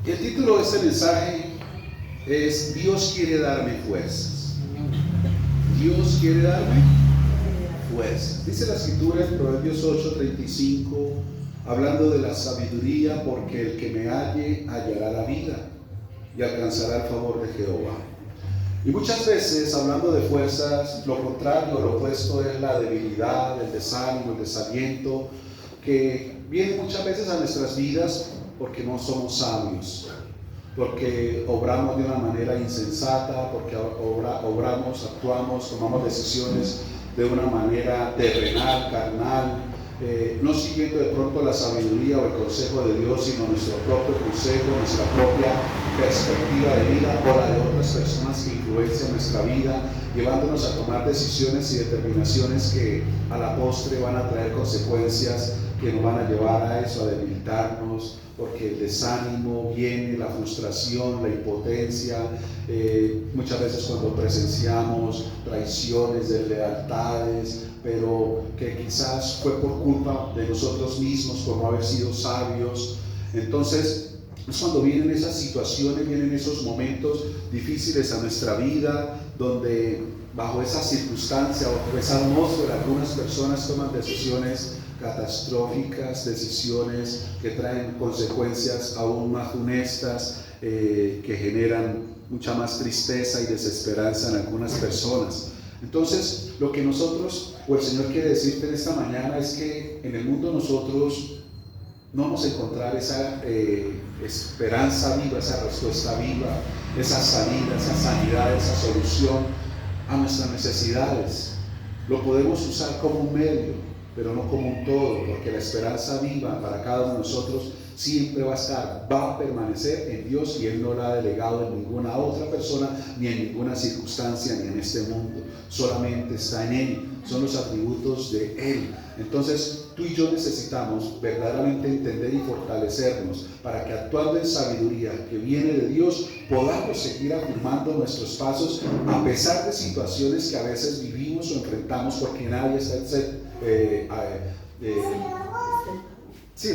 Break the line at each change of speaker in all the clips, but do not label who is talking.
El título de este mensaje es Dios quiere darme fuerzas. Dios quiere darme fuerzas. Dice la escritura en Proverbios 8:35, hablando de la sabiduría, porque el que me halle hallará la vida y alcanzará el favor de Jehová. Y muchas veces, hablando de fuerzas, lo contrario, lo opuesto es la debilidad, el desánimo, el desaliento, que viene muchas veces a nuestras vidas porque no somos sabios, porque obramos de una manera insensata, porque obramos, actuamos, tomamos decisiones de una manera terrenal, carnal, no siguiendo de pronto la sabiduría o el consejo de Dios, sino nuestro propio consejo, nuestra propia perspectiva de vida o la de otras personas que influencian nuestra vida, llevándonos a tomar decisiones y determinaciones que a la postre van a traer consecuencias que nos van a llevar a eso, a debilitarnos, porque el desánimo viene, la frustración, la impotencia, muchas veces cuando presenciamos traiciones, deslealtades, pero que quizás fue por culpa de nosotros mismos, por no haber sido sabios. Entonces es cuando vienen esas situaciones, vienen esos momentos difíciles a nuestra vida, donde bajo esa circunstancia, bajo esa atmósfera, algunas personas toman decisiones catastróficas, decisiones que traen consecuencias aún más funestas, que generan mucha más tristeza y desesperanza en algunas personas. Entonces, lo que nosotros, o el Señor quiere decirte en esta mañana, es que en el mundo nosotros no vamos a encontrar esa esperanza viva, esa respuesta viva, esa salida, esa sanidad, esa solución a nuestras necesidades. Lo podemos usar como un medio, pero no como un todo, porque la esperanza viva para cada uno de nosotros siempre va a estar, va a permanecer en Dios, y Él no la ha delegado en ninguna otra persona, ni en ninguna circunstancia, ni en este mundo. Solamente está en Él, son los atributos de Él. Entonces tú y yo necesitamos verdaderamente entender y fortalecernos para que, actuando en sabiduría que viene de Dios, podamos seguir afirmando nuestros pasos a pesar de situaciones que a veces vivimos o enfrentamos, porque nadie está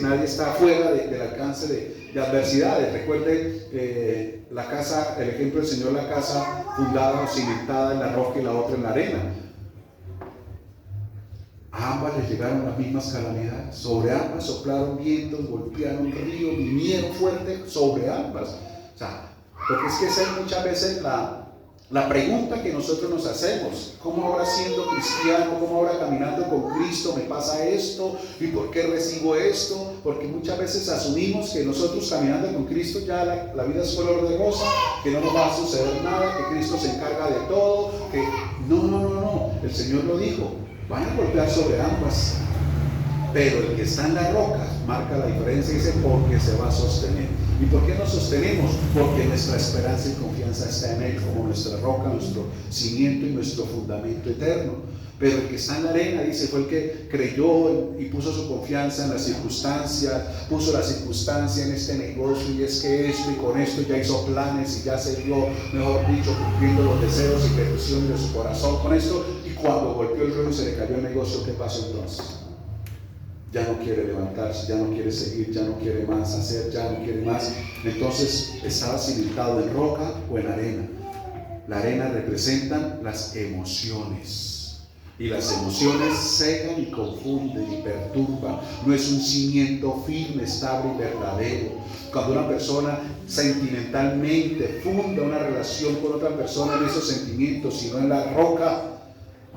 nadie está fuera del alcance de adversidades. Recuerde la casa, el ejemplo del Señor, la casa fundada o cimentada en la roca y la otra en la arena. A ambas les llegaron las mismas calamidades, sobre ambas soplaron vientos, golpearon ríos, vinieron fuerte sobre ambas. O sea, porque es que esa es muchas veces la pregunta que nosotros nos hacemos: ¿cómo ahora, siendo cristiano, cómo ahora caminando con Cristo, me pasa esto? ¿Y por qué recibo esto? Porque muchas veces asumimos que nosotros, caminando con Cristo, ya la vida es color de rosa, que no nos va a suceder nada, que Cristo se encarga de todo, que no, el Señor lo dijo, van a golpear sobre ambas, pero el que está en la roca marca la diferencia y dice: porque se va a sostener. ¿Y por qué nos sostenemos? Porque nuestra esperanza y confianza está en Él, como nuestra roca, nuestro cimiento y nuestro fundamento eterno. Pero el que está en la arena, dice, fue el que creyó y puso su confianza en las circunstancias, puso la circunstancia en este negocio, y es que esto, y con esto ya hizo planes y ya se vio, mejor dicho, cumpliendo los deseos y peticiones de su corazón con esto, y cuando golpeó el ruedo y se le cayó el negocio, ¿qué pasó entonces? Ya no quiere levantarse, ya no quiere seguir, ya no quiere más hacer, ya no quiere más. Entonces estaba cimentado en roca o en arena. La arena representa las emociones, y las emociones cegan y confunden y perturban. No es un cimiento firme, estable y verdadero. Cuando una persona sentimentalmente funda una relación con otra persona en esos sentimientos, sino en la roca,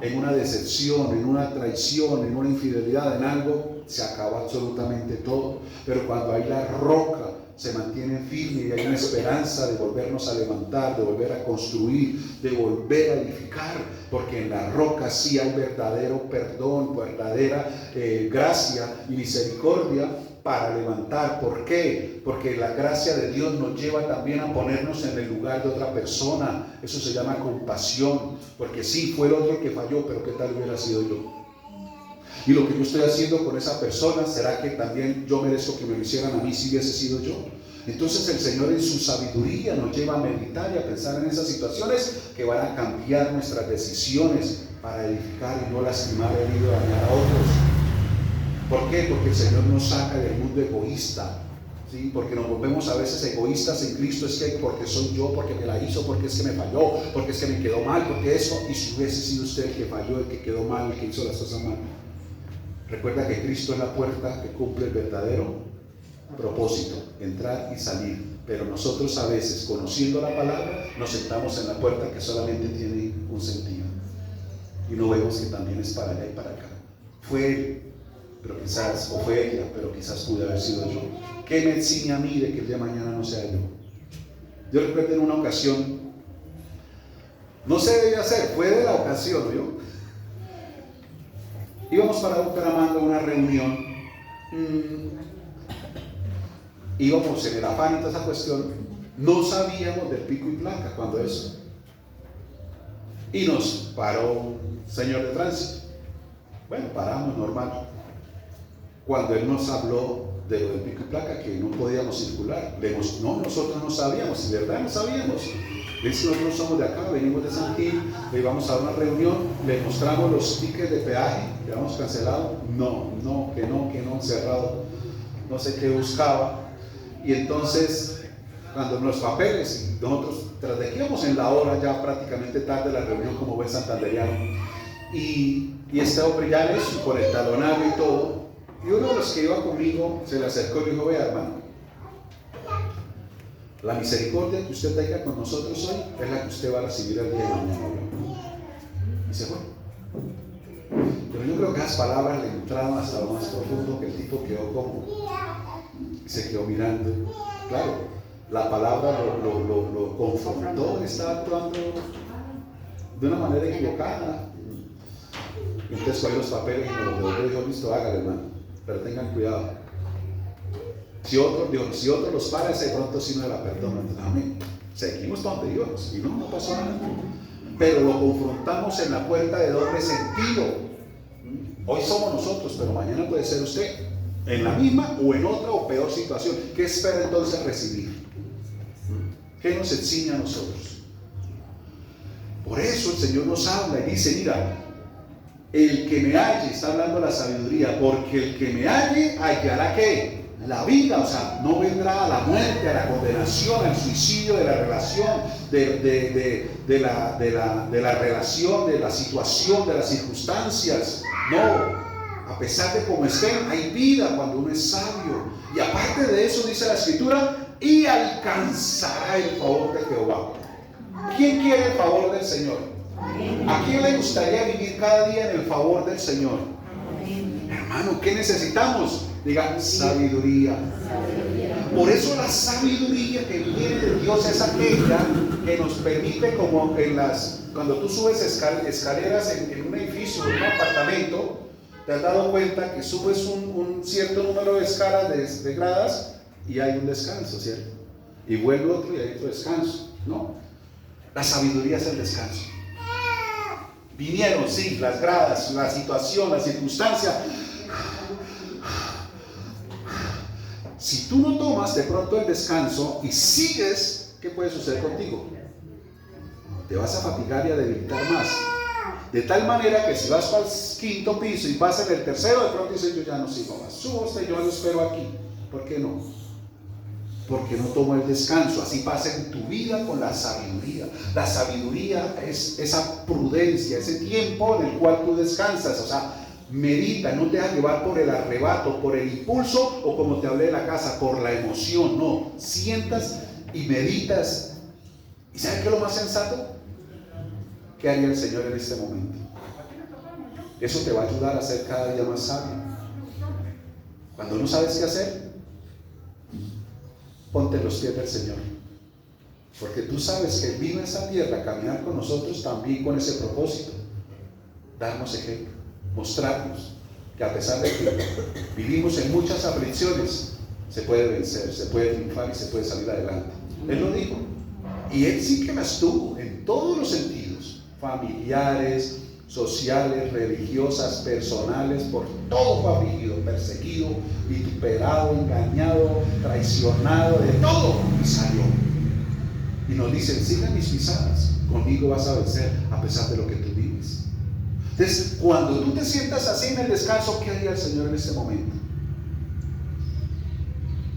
en una decepción, en una traición, en una infidelidad, en algo, se acaba absolutamente todo. Pero cuando hay la roca, se mantiene firme y hay una esperanza de volvernos a levantar, de volver a construir, de volver a edificar, porque en la roca sí hay verdadero perdón, verdadera gracia y misericordia para levantar. ¿Por qué? Porque la gracia de Dios nos lleva también a ponernos en el lugar de otra persona. Eso se llama compasión, porque sí, fue el otro que falló, pero ¿qué tal hubiera sido yo? Y lo que yo estoy haciendo con esa persona, ¿será que también yo merezco que me lo hicieran a mí si hubiese sido yo? Entonces el Señor, en su sabiduría, nos lleva a meditar y a pensar en esas situaciones que van a cambiar nuestras decisiones para edificar y no lastimar, herir o dañar a otros. ¿Por qué? Porque el Señor nos saca del mundo egoísta, ¿sí? Porque nos volvemos a veces egoístas en Cristo, es que porque soy yo, porque me la hizo, porque es que me falló, porque es que me quedó mal, porque eso. Y si hubiese sido usted el que falló, el que quedó mal, el que hizo las cosas mal, recuerda que Cristo es la puerta que cumple el verdadero propósito, entrar y salir. Pero nosotros a veces, conociendo la palabra, nos sentamos en la puerta que solamente tiene un sentido y no vemos que también es para allá y para acá. Fue él, pero quizás, o fue ella, pero quizás pude haber sido yo. ¿Qué me enseña a mí de que el día de mañana no sea yo? Yo recuerdo en una ocasión, no se debía hacer, fue de la ocasión, ¿yo? Íbamos para Bucaramanga a una reunión, íbamos en el afán y toda esa cuestión, no sabíamos del pico y placa cuando eso. Y nos paró un señor de tránsito. Bueno, paramos normal. Cuando él nos habló de lo del pico y placa, que no podíamos circular, no, nosotros no sabíamos, de verdad no sabíamos. Dice, nosotros somos de acá, venimos de San Gil, le íbamos a una reunión, le mostramos los tickets de peaje, que habíamos cancelado, que no, cerrado, no sé qué buscaba. Y entonces, cuando los papeles, nosotros, tras de que íbamos en la hora ya prácticamente tarde de la reunión como buen santanderiano, y este hombre ya en eso, por el talonario y todo, y uno de los que iba conmigo se le acercó y dijo, vea hermano, la misericordia que usted tenga con nosotros hoy es la que usted va a recibir el día de mañana. Y se fue. Pero yo creo que esas palabras le entraron hasta lo más profundo, que el tipo quedó como, se quedó mirando. Claro, la palabra lo confrontó, estaba actuando de una manera equivocada. Entonces cogió los papeles y me los devolvió y dijo, listo, hágale hermano, pero tengan cuidado. Si otro los para, de pronto sí no la perdona. Amén. Seguimos donde Dios y no pasó nada. Pero lo confrontamos en la puerta de doble sentido. Hoy somos nosotros, pero mañana puede ser usted, en la misma o en otra o peor situación. ¿Qué espera entonces recibir? ¿Qué nos enseña a nosotros? Por eso el Señor nos habla y dice, mira, el que me halle, está hablando la sabiduría, porque el que me halle hallará ¿qué? La vida, o sea, no vendrá a la muerte, a la condenación, al suicidio de la relación, de la relación, de la situación, de las circunstancias. No, a pesar de cómo estén, hay vida cuando uno es sabio. Y aparte de eso dice la Escritura, y alcanzará el favor de Jehová. ¿Quién quiere el favor del Señor? ¿A quién le gustaría vivir cada día en el favor del Señor? Hermano, ¿qué necesitamos? Diga, sabiduría. Por eso la sabiduría que viene de Dios es aquella que nos permite, como cuando tú subes escaleras en un edificio, en un apartamento, te has dado cuenta que subes un cierto número de escalas, de gradas, y hay un descanso, ¿cierto? Y vuelve otro y hay otro descanso, ¿no? La sabiduría es el descanso. Vinieron, sí, las gradas, la situación, la circunstancia. Si tú no tomas de pronto el descanso y sigues, ¿qué puede suceder contigo? Te vas a fatigar y a debilitar más. De tal manera que si vas para el quinto piso y vas en el tercero, de pronto dices, yo ya no sigo más. Subo hasta yo lo espero aquí. ¿Por qué no? Porque no tomo el descanso. Así pasa en tu vida con la sabiduría. La sabiduría es esa prudencia, ese tiempo en el cual tú descansas. O sea, medita, no te dejas llevar por el arrebato, por el impulso, o como te hablé de la casa, por la emoción. No, sientas y meditas. ¿Y sabes qué es lo más sensato? ¿Qué haría el Señor en este momento? Eso te va a ayudar a ser cada día más sabio. Cuando no sabes qué hacer, ponte en los pies del Señor, porque tú sabes que Él vino a esa tierra a caminar con nosotros también con ese propósito, darnos ejemplo, mostrarnos que a pesar de que vivimos en muchas aflicciones, se puede vencer, se puede triunfar y se puede salir adelante. Él lo dijo, y Él sí que las tuvo en todos los sentidos, familiares, sociales, religiosas, personales, por todo fue afligido, perseguido, vituperado, engañado, traicionado, de todo, y salió. Y nos dicen, siga mis pisadas, conmigo vas a vencer a pesar de lo que tú vives. Entonces, cuando tú te sientas así en el descanso, ¿qué haría el Señor en este momento?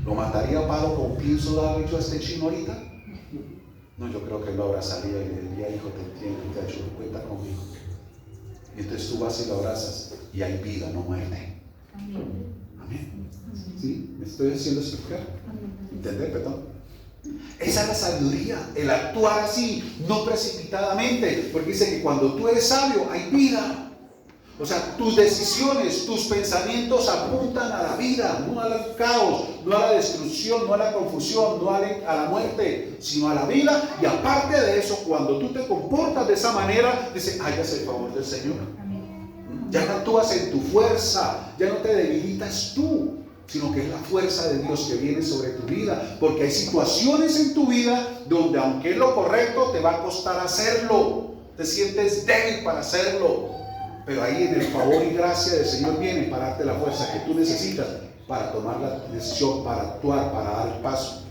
¿Lo mataría a palo con pienso darle yo a este chino ahorita? No, yo creo que él lo abrazaría y le diría, hijo, te entiendo, te ayudo, cuenta conmigo. Y entonces tú vas y lo abrazas y hay vida, no muerte. Amén. ¿Sí? ¿Me estoy haciendo explicar? ¿Entender, perdón? Esa es la sabiduría, el actuar así, no precipitadamente, porque dice que cuando tú eres sabio hay vida. O sea, tus decisiones, tus pensamientos apuntan a la vida, no al caos, no a la destrucción, no a la confusión, no a la muerte, sino a la vida. Y aparte de eso, cuando tú te comportas de esa manera, dice, hágase el favor del Señor. Ya no actúas en tu fuerza, ya no te debilitas tú, sino que es la fuerza de Dios que viene sobre tu vida, porque hay situaciones en tu vida donde aunque es lo correcto, te va a costar hacerlo, te sientes débil para hacerlo, pero ahí en el favor y gracia del Señor viene para darte la fuerza que tú necesitas para tomar la decisión, para actuar, para dar el paso.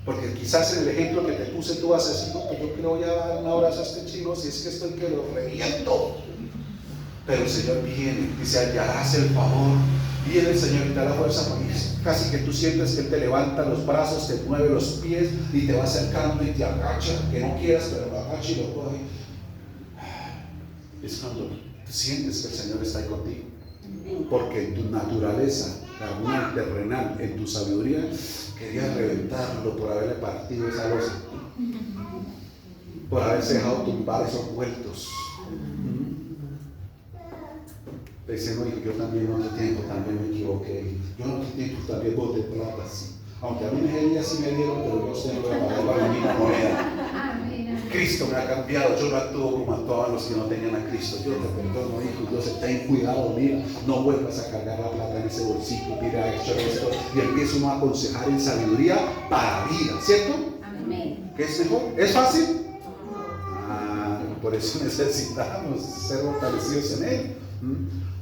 Porque quizás en el ejemplo que te puse tú vas a decir, no, pues yo creo ya dar un abrazo a este chino, si es que estoy que lo reviento. Pero el Señor viene, dice, hallarás el favor. Viene el Señor y te da la fuerza, porque casi que tú sientes que Él te levanta los brazos, te mueve los pies y te va acercando y te agacha, que no quieras, pero lo agacha y lo coge. Es cuando tú sientes que el Señor está ahí contigo. Porque en tu naturaleza carnal, terrenal, en tu sabiduría, querías reventarlo por haberle partido esa losa, por haberse dejado tumbar esos vueltos. Dice, no, yo también en otro tiempo también me equivoqué. Yo en otro tiempo también boté plata, sí. Aunque a mí en ese día sí me dieron, pero yo sé no voy a pagar para la misma moneda. Cristo me ha cambiado, yo no actúo como actuaban los que no tenían a Cristo. Yo te perdono, hijo, Dios, ten cuidado, mira, no vuelvas a cargar la plata en ese bolsillo, mira, hecho esto, y empieza uno a aconsejar en sabiduría para vida, ¿cierto? Amén. ¿Qué es mejor? ¿Es fácil? Por eso necesitamos ser fortalecidos en Él,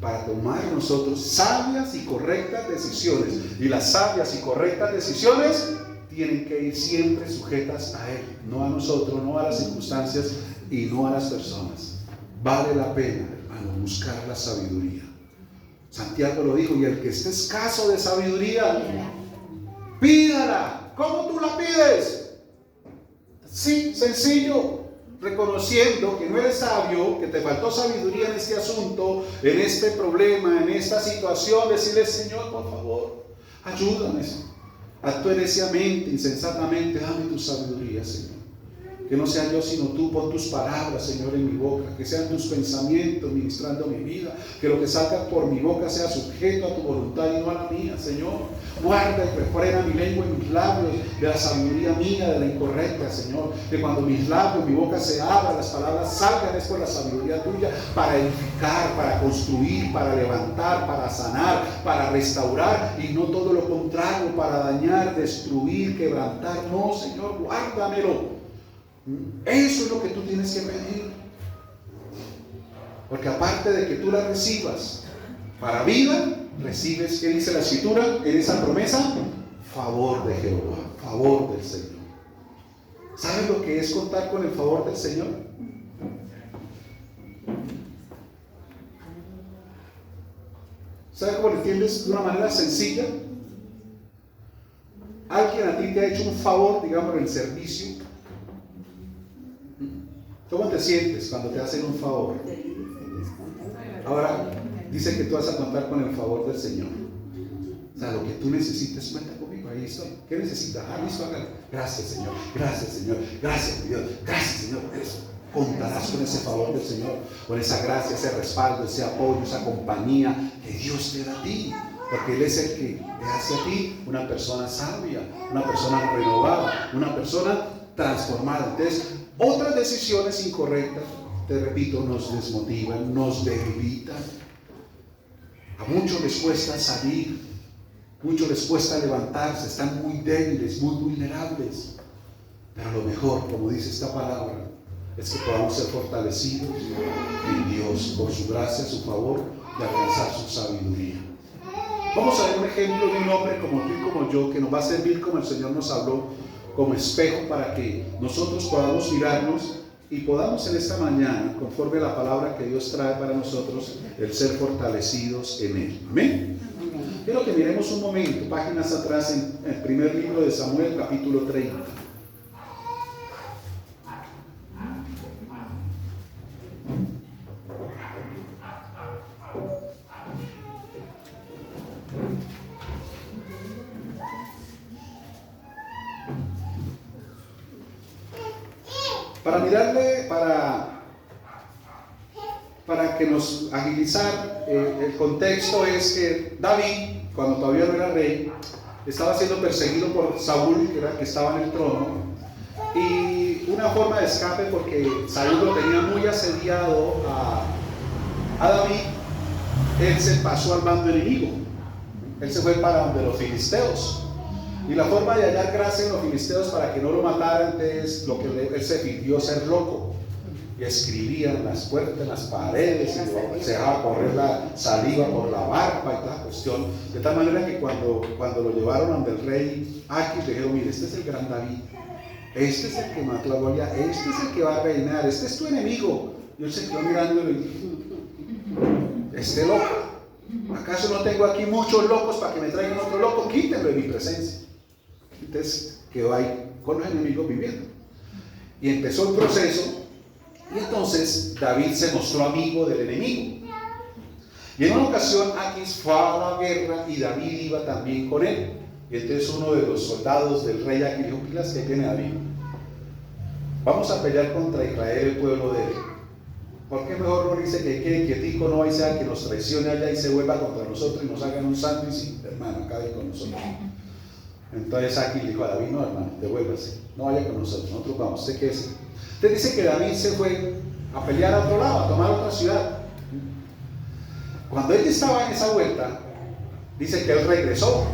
para tomar nosotros sabias y correctas decisiones. Y las sabias y correctas decisiones tienen que ir siempre sujetas a Él, no a nosotros, no a las circunstancias y no a las personas. Vale la pena, hermano, buscar la sabiduría. Santiago lo dijo, y el que esté escaso de sabiduría, pídala. ¿Cómo tú la pides? Sí, sencillo. Reconociendo que no eres sabio, que te faltó sabiduría en este asunto, en este problema, en esta situación, decirle, Señor, por favor, ayúdame, actúe neciamente, insensatamente, dame tu sabiduría, Señor. Que no sea yo sino tú, pon tus palabras, Señor, en mi boca, que sean tus pensamientos ministrando mi vida, que lo que salga por mi boca sea sujeto a tu voluntad y no a la mía, Señor. Guarda y refrena mi lengua y mis labios de la sabiduría mía, de la incorrecta, Señor. Que cuando mis labios, mi boca se abra, las palabras salgan es por la sabiduría tuya, para edificar, para construir, para levantar, para sanar, para restaurar, y no todo lo contrario, para dañar, destruir, quebrantar. No, Señor, guárdamelo. Eso es lo que tú tienes que pedir, porque aparte de que tú la recibas para vida, recibes, ¿qué dice la Escritura en esa promesa? Favor de Jehová, favor del Señor. ¿Sabes lo que es contar con el favor del Señor? ¿Sabes cómo lo entiendes de una manera sencilla? Alguien a ti te ha hecho un favor, digamos, en el servicio. ¿Cómo te sientes cuando te hacen un favor? Ahora dice que tú vas a contar con el favor del Señor. O sea, lo que tú necesites, cuenta conmigo, ahí estoy. ¿Qué necesitas? Listo, hágalo. Gracias, Señor. Gracias, Señor. Gracias, Dios. Gracias, Señor, por eso. Contarás con ese favor del Señor, con esa gracia, ese respaldo, ese apoyo, esa compañía que Dios te da a ti. Porque Él es el que te hace a ti una persona sabia, una persona renovada, una persona transformada. Entonces, otras decisiones incorrectas, te repito, nos desmotivan, nos debilitan. A muchos les cuesta salir, muchos les cuesta levantarse, están muy débiles, muy vulnerables. Pero lo mejor, como dice esta palabra, es que podamos ser fortalecidos en Dios, por su gracia, su favor, y alcanzar su sabiduría. Vamos a ver un ejemplo de un hombre como tú y como yo, que nos va a servir, como el Señor nos habló, como espejo para que nosotros podamos mirarnos y podamos en esta mañana, conforme a la palabra que Dios trae para nosotros, el ser fortalecidos en Él. Amén. Quiero que miremos un momento, páginas atrás, en el primer libro de Samuel, capítulo 30. Para mirarle, para que nos agilizar, el contexto es que David, cuando todavía no era rey, estaba siendo perseguido por Saúl, que estaba en el trono, y una forma de escape, porque Saúl lo tenía muy asediado a David, él se pasó al bando enemigo, él se fue para donde los filisteos. Y la forma de hallar gracia en los filisteos para que no lo mataran es lo que él se fingió ser loco. Y escribía en las puertas, en las paredes, y se dejaba correr la saliva por la barba y toda la cuestión. De tal manera que cuando lo llevaron ante el rey Aquis, le dijeron: mire, este es el gran David, este es el que mató a Goliat, este es el que va a reinar, este es tu enemigo. Y él se quedó mirándolo y dijo: este loco, ¿acaso no tengo aquí muchos locos para que me traigan otro loco? Quítenlo de mi presencia. Entonces quedó ahí con los enemigos viviendo. Y empezó el proceso, y entonces David se mostró amigo del enemigo. Y en una ocasión Aquis fue a la guerra y David iba también con él. Y entonces uno de los soldados del rey Aquis dijo: pilas que tiene David, vamos a pelear contra Israel, el pueblo de él. ¿Por qué mejor no dice que quede quietico, no vaya a ser que nos traicione allá y se vuelva contra nosotros y nos hagan un sándwich y, hermano, acabe con nosotros? Entonces Aquis dijo a David: no, hermano, devuélvase, no vaya con nosotros vamos, usted quédese. Entonces dice que David se fue a pelear a otro lado, a tomar otra ciudad. Cuando él estaba en esa vuelta, dice que él regresó,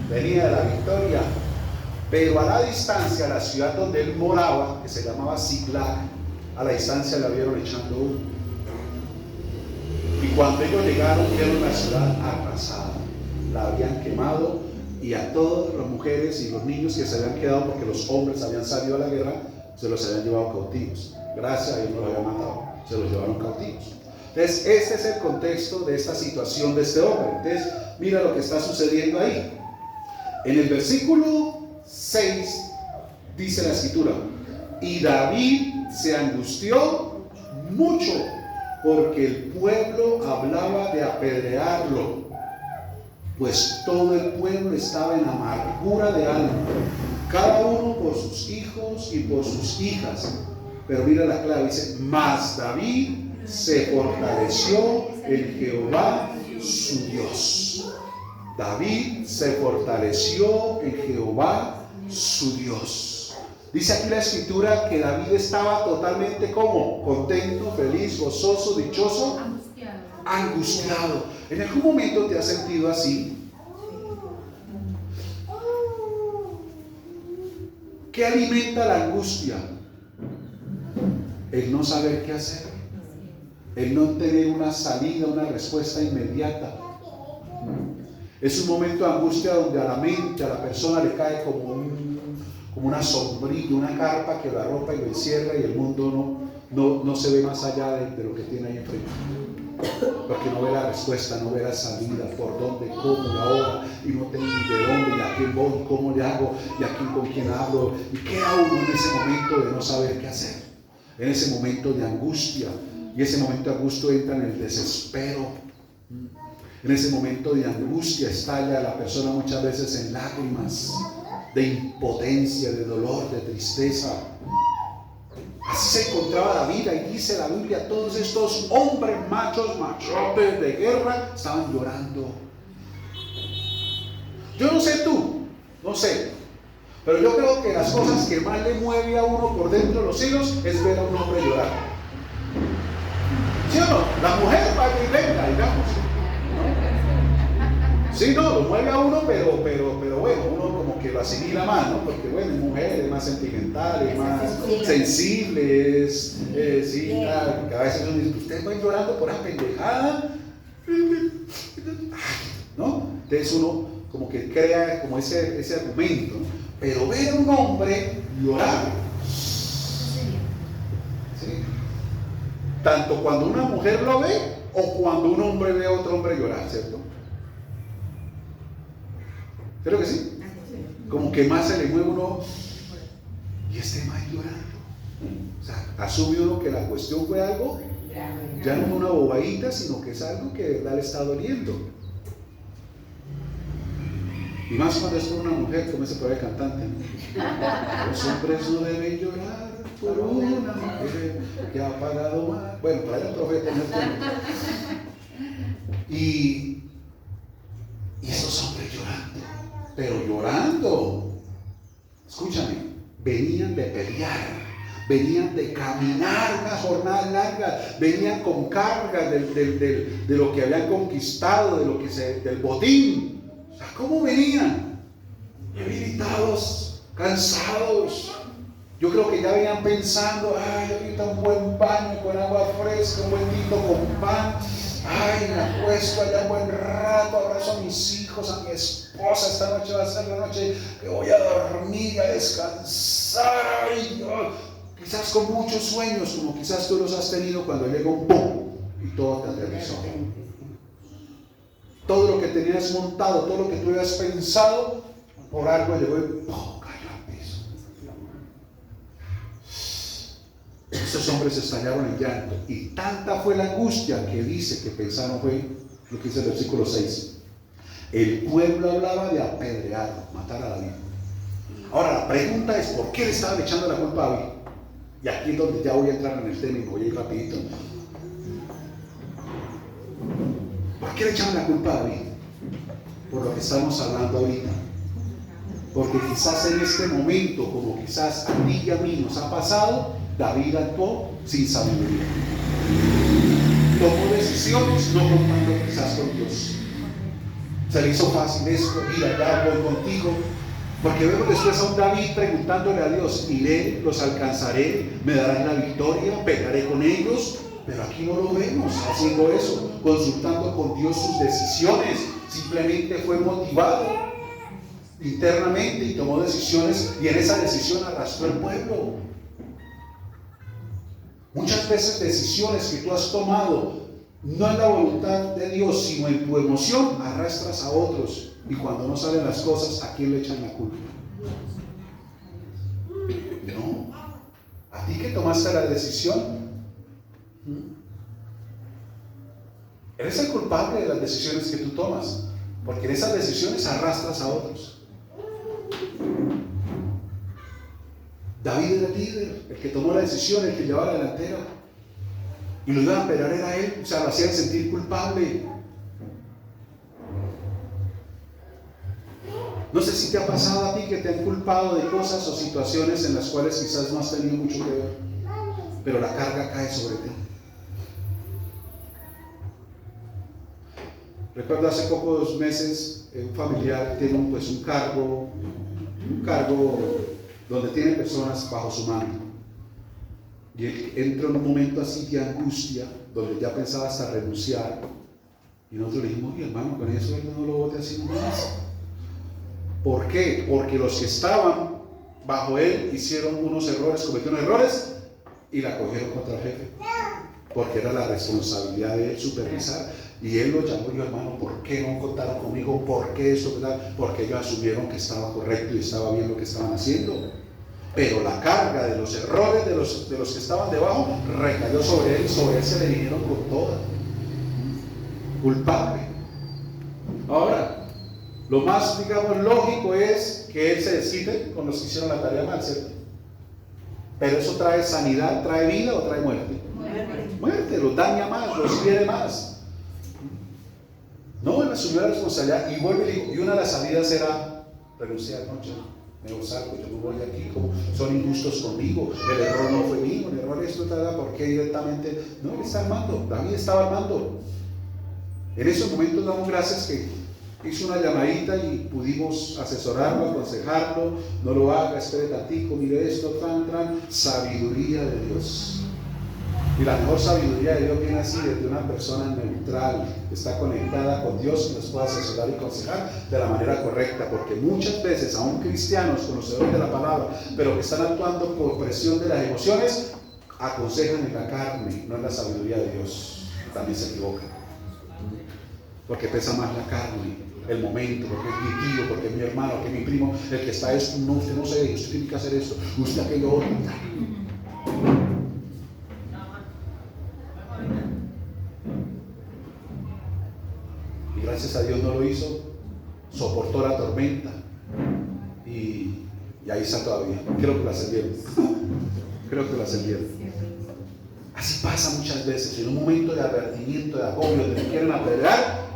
venía de la victoria, pero a la distancia, la ciudad donde él moraba, que se llamaba Ziklag, a la distancia la vieron echando humo. Y cuando ellos llegaron, vieron la ciudad arrasada, la habían quemado, y a todas las mujeres y los niños que se habían quedado, porque los hombres habían salido a la guerra, se los habían llevado cautivos. Gracias a Dios no los habían matado, se los llevaron cautivos. Entonces este es el contexto de esta situación de este hombre. Entonces mira lo que está sucediendo ahí. En el versículo 6 dice la escritura: y David se angustió mucho porque el pueblo hablaba de apedrearlo, pues todo el pueblo estaba en amargura de alma, cada uno por sus hijos y por sus hijas. Pero mira la clave, dice: mas David se fortaleció en Jehová su Dios. David se fortaleció en Jehová su Dios. Dice aquí la escritura que David estaba totalmente como contento, feliz, gozoso, dichoso, angustiado. ¿En algún momento te has sentido así? ¿Qué alimenta la angustia? El no saber qué hacer, el no tener una salida, una respuesta inmediata. Es un momento de angustia donde a la mente, a la persona le cae como una sombrilla, una carpa que lo arropa y lo encierra, y el mundo no se ve más allá de lo que tiene ahí enfrente. Porque no ve la respuesta, no ve la salida, por dónde, cómo y ahora, y no tengo ni de dónde, y a quién voy, cómo le hago, y a quién, con quién hablo, y queda uno en ese momento de no saber qué hacer, en ese momento de angustia. Y ese momento de angustia entra en el desespero. En ese momento de angustia estalla la persona muchas veces en lágrimas de impotencia, de dolor, de tristeza. Así se encontraba David, y dice la Biblia: todos estos hombres machos, machotes de guerra, estaban llorando. Yo no sé tú, no sé, pero yo creo que las cosas que más le mueve a uno por dentro de los hilos es ver a un hombre llorar. ¿Sí o no? La mujer va y venga, digamos. Sí, no, lo mueve a uno, pero bueno, uno como que lo asimila más, ¿no? Porque bueno, es mujer, es más sentimental, es más sensible, sí, claro, porque a veces uno dice: ustedes van llorando por esa pendejada, ¿no? Entonces uno como que crea como ese argumento, ¿no? Pero ver a un hombre llorar, ¿sí? Tanto cuando una mujer lo ve o cuando un hombre ve a otro hombre llorar, ¿cierto? Creo que sí. Como que más se le mueve uno, y este man llorando. O sea, asume uno que la cuestión fue algo, ya no una bobadita, sino que es algo que de verdad le está doliendo. Y más cuando es por una mujer, como ese por el cantante. Los hombres no deben llorar por una mujer que ha pagado mal. Bueno, por ahí el profeta no y esos hombres llorando, pero llorando. Escúchame, venían de pelear, venían de caminar una jornada larga, venían con cargas de lo que habían conquistado, del botín. O sea, ¿cómo venían? Debilitados, cansados. Yo creo que ya venían pensando, ay, ahorita un buen baño con agua fresca, un buen tinto con pan. Ay, me acuesto allá un buen rato, abrazo a mis hijos, a mi esposa. Esta noche va a ser la noche que voy a dormir y a descansar. Ay, Dios. Quizás con muchos sueños, como quizás tú los has tenido cuando llega un ¡pum! Y todo te aterrizó. Todo lo que tenías montado, todo lo que tú habías pensado, por algo llegó y ¡pum! Cayó al piso. Estos hombres estallaron en llanto, y tanta fue la angustia que dice que pensaron, fue lo que dice el versículo 6. El pueblo hablaba de apedrearlo, matar a David. Ahora la pregunta es, ¿por qué le estaban echando la culpa a David? Y aquí es donde ya voy a entrar en el tema y me voy a ir rapidito. ¿Por qué le echaban la culpa a David? Por lo que estamos hablando ahorita. Porque quizás en este momento, como quizás a ti y a mí nos ha pasado, David actuó sin sabiduría. Tomó decisiones no contando quizás con Dios. Se le hizo fácil esto, mira, ya voy contigo. Porque vemos después a un David preguntándole a Dios, iré, los alcanzaré, me darán la victoria, pelearé con ellos. Pero aquí no lo vemos haciendo eso, consultando con Dios sus decisiones. Simplemente fue motivado internamente y tomó decisiones, y en esa decisión arrastró al pueblo. Muchas veces decisiones que tú has tomado no en la voluntad de Dios, sino en tu emoción, arrastras a otros, y cuando no salen las cosas, ¿a quién le echan la culpa? No, a ti que tomaste la decisión. Eres el culpable de las decisiones que tú tomas, porque en esas decisiones arrastras a otros. David era el líder, el que tomó la decisión, el que llevaba la delantera, y lo iban a pelear era él, o sea, lo hacían sentir culpable. No sé si te ha pasado a ti que te han culpado de cosas o situaciones en las cuales quizás no has tenido mucho que ver, pero la carga cae sobre ti. Recuerdo hace pocos meses un familiar tiene un cargo donde tiene personas bajo su mando, y él entra en un momento así de angustia donde ya pensaba hasta renunciar, y nosotros le dijimos, oye hermano, con eso él no lo vote así más. ¿Por qué? Porque los que estaban bajo él hicieron unos errores, cometieron errores y la cogieron contra el jefe, porque era la responsabilidad de él supervisar. Y él lo llamó, yo hermano, ¿por qué no contaron conmigo? ¿Por qué esto? Porque ellos asumieron que estaba correcto y estaba bien lo que estaban haciendo. Pero la carga de los errores de los que estaban debajo recayó sobre él se le vinieron con toda. Culpable. Ahora, lo más, digamos, lógico es que él se desquite con los que hicieron la tarea mal, ¿cierto? Pero eso trae sanidad, trae vida o trae muerte. Muerte, los daña más, los hiere más. No, él asumió la responsabilidad y vuelve y dijo, y una de las salidas era renunciar, no, yo me salgo, yo no voy aquí, como son injustos conmigo, el error no fue mío, el error esto, ¿por qué directamente? No, él está al mando, David estaba al mando. En esos momentos damos gracias que hizo una llamadita y pudimos asesorarlo, aconsejarlo, no lo haga, espere tantito, mire esto, sabiduría de Dios. Y la mejor sabiduría de Dios viene así, desde una persona neutral, que está conectada con Dios y nos puede asesorar y aconsejar de la manera correcta, porque muchas veces, aún cristianos, conocedores de la palabra, pero que están actuando por presión de las emociones, aconsejan en la carne, no en la sabiduría de Dios. También se equivocan, porque pesa más la carne. el momento, porque es mi tío, porque es mi hermano, porque es mi primo, el que está esto, no, usted no se ve, usted tiene que hacer esto, usted aquello otro. Y gracias a Dios no lo hizo, soportó la tormenta y ahí está todavía. Creo que la ascendieron. Creo que la ascendieron. Así pasa muchas veces, en un momento de advertimiento, de agobio, donde me quieren apedrear,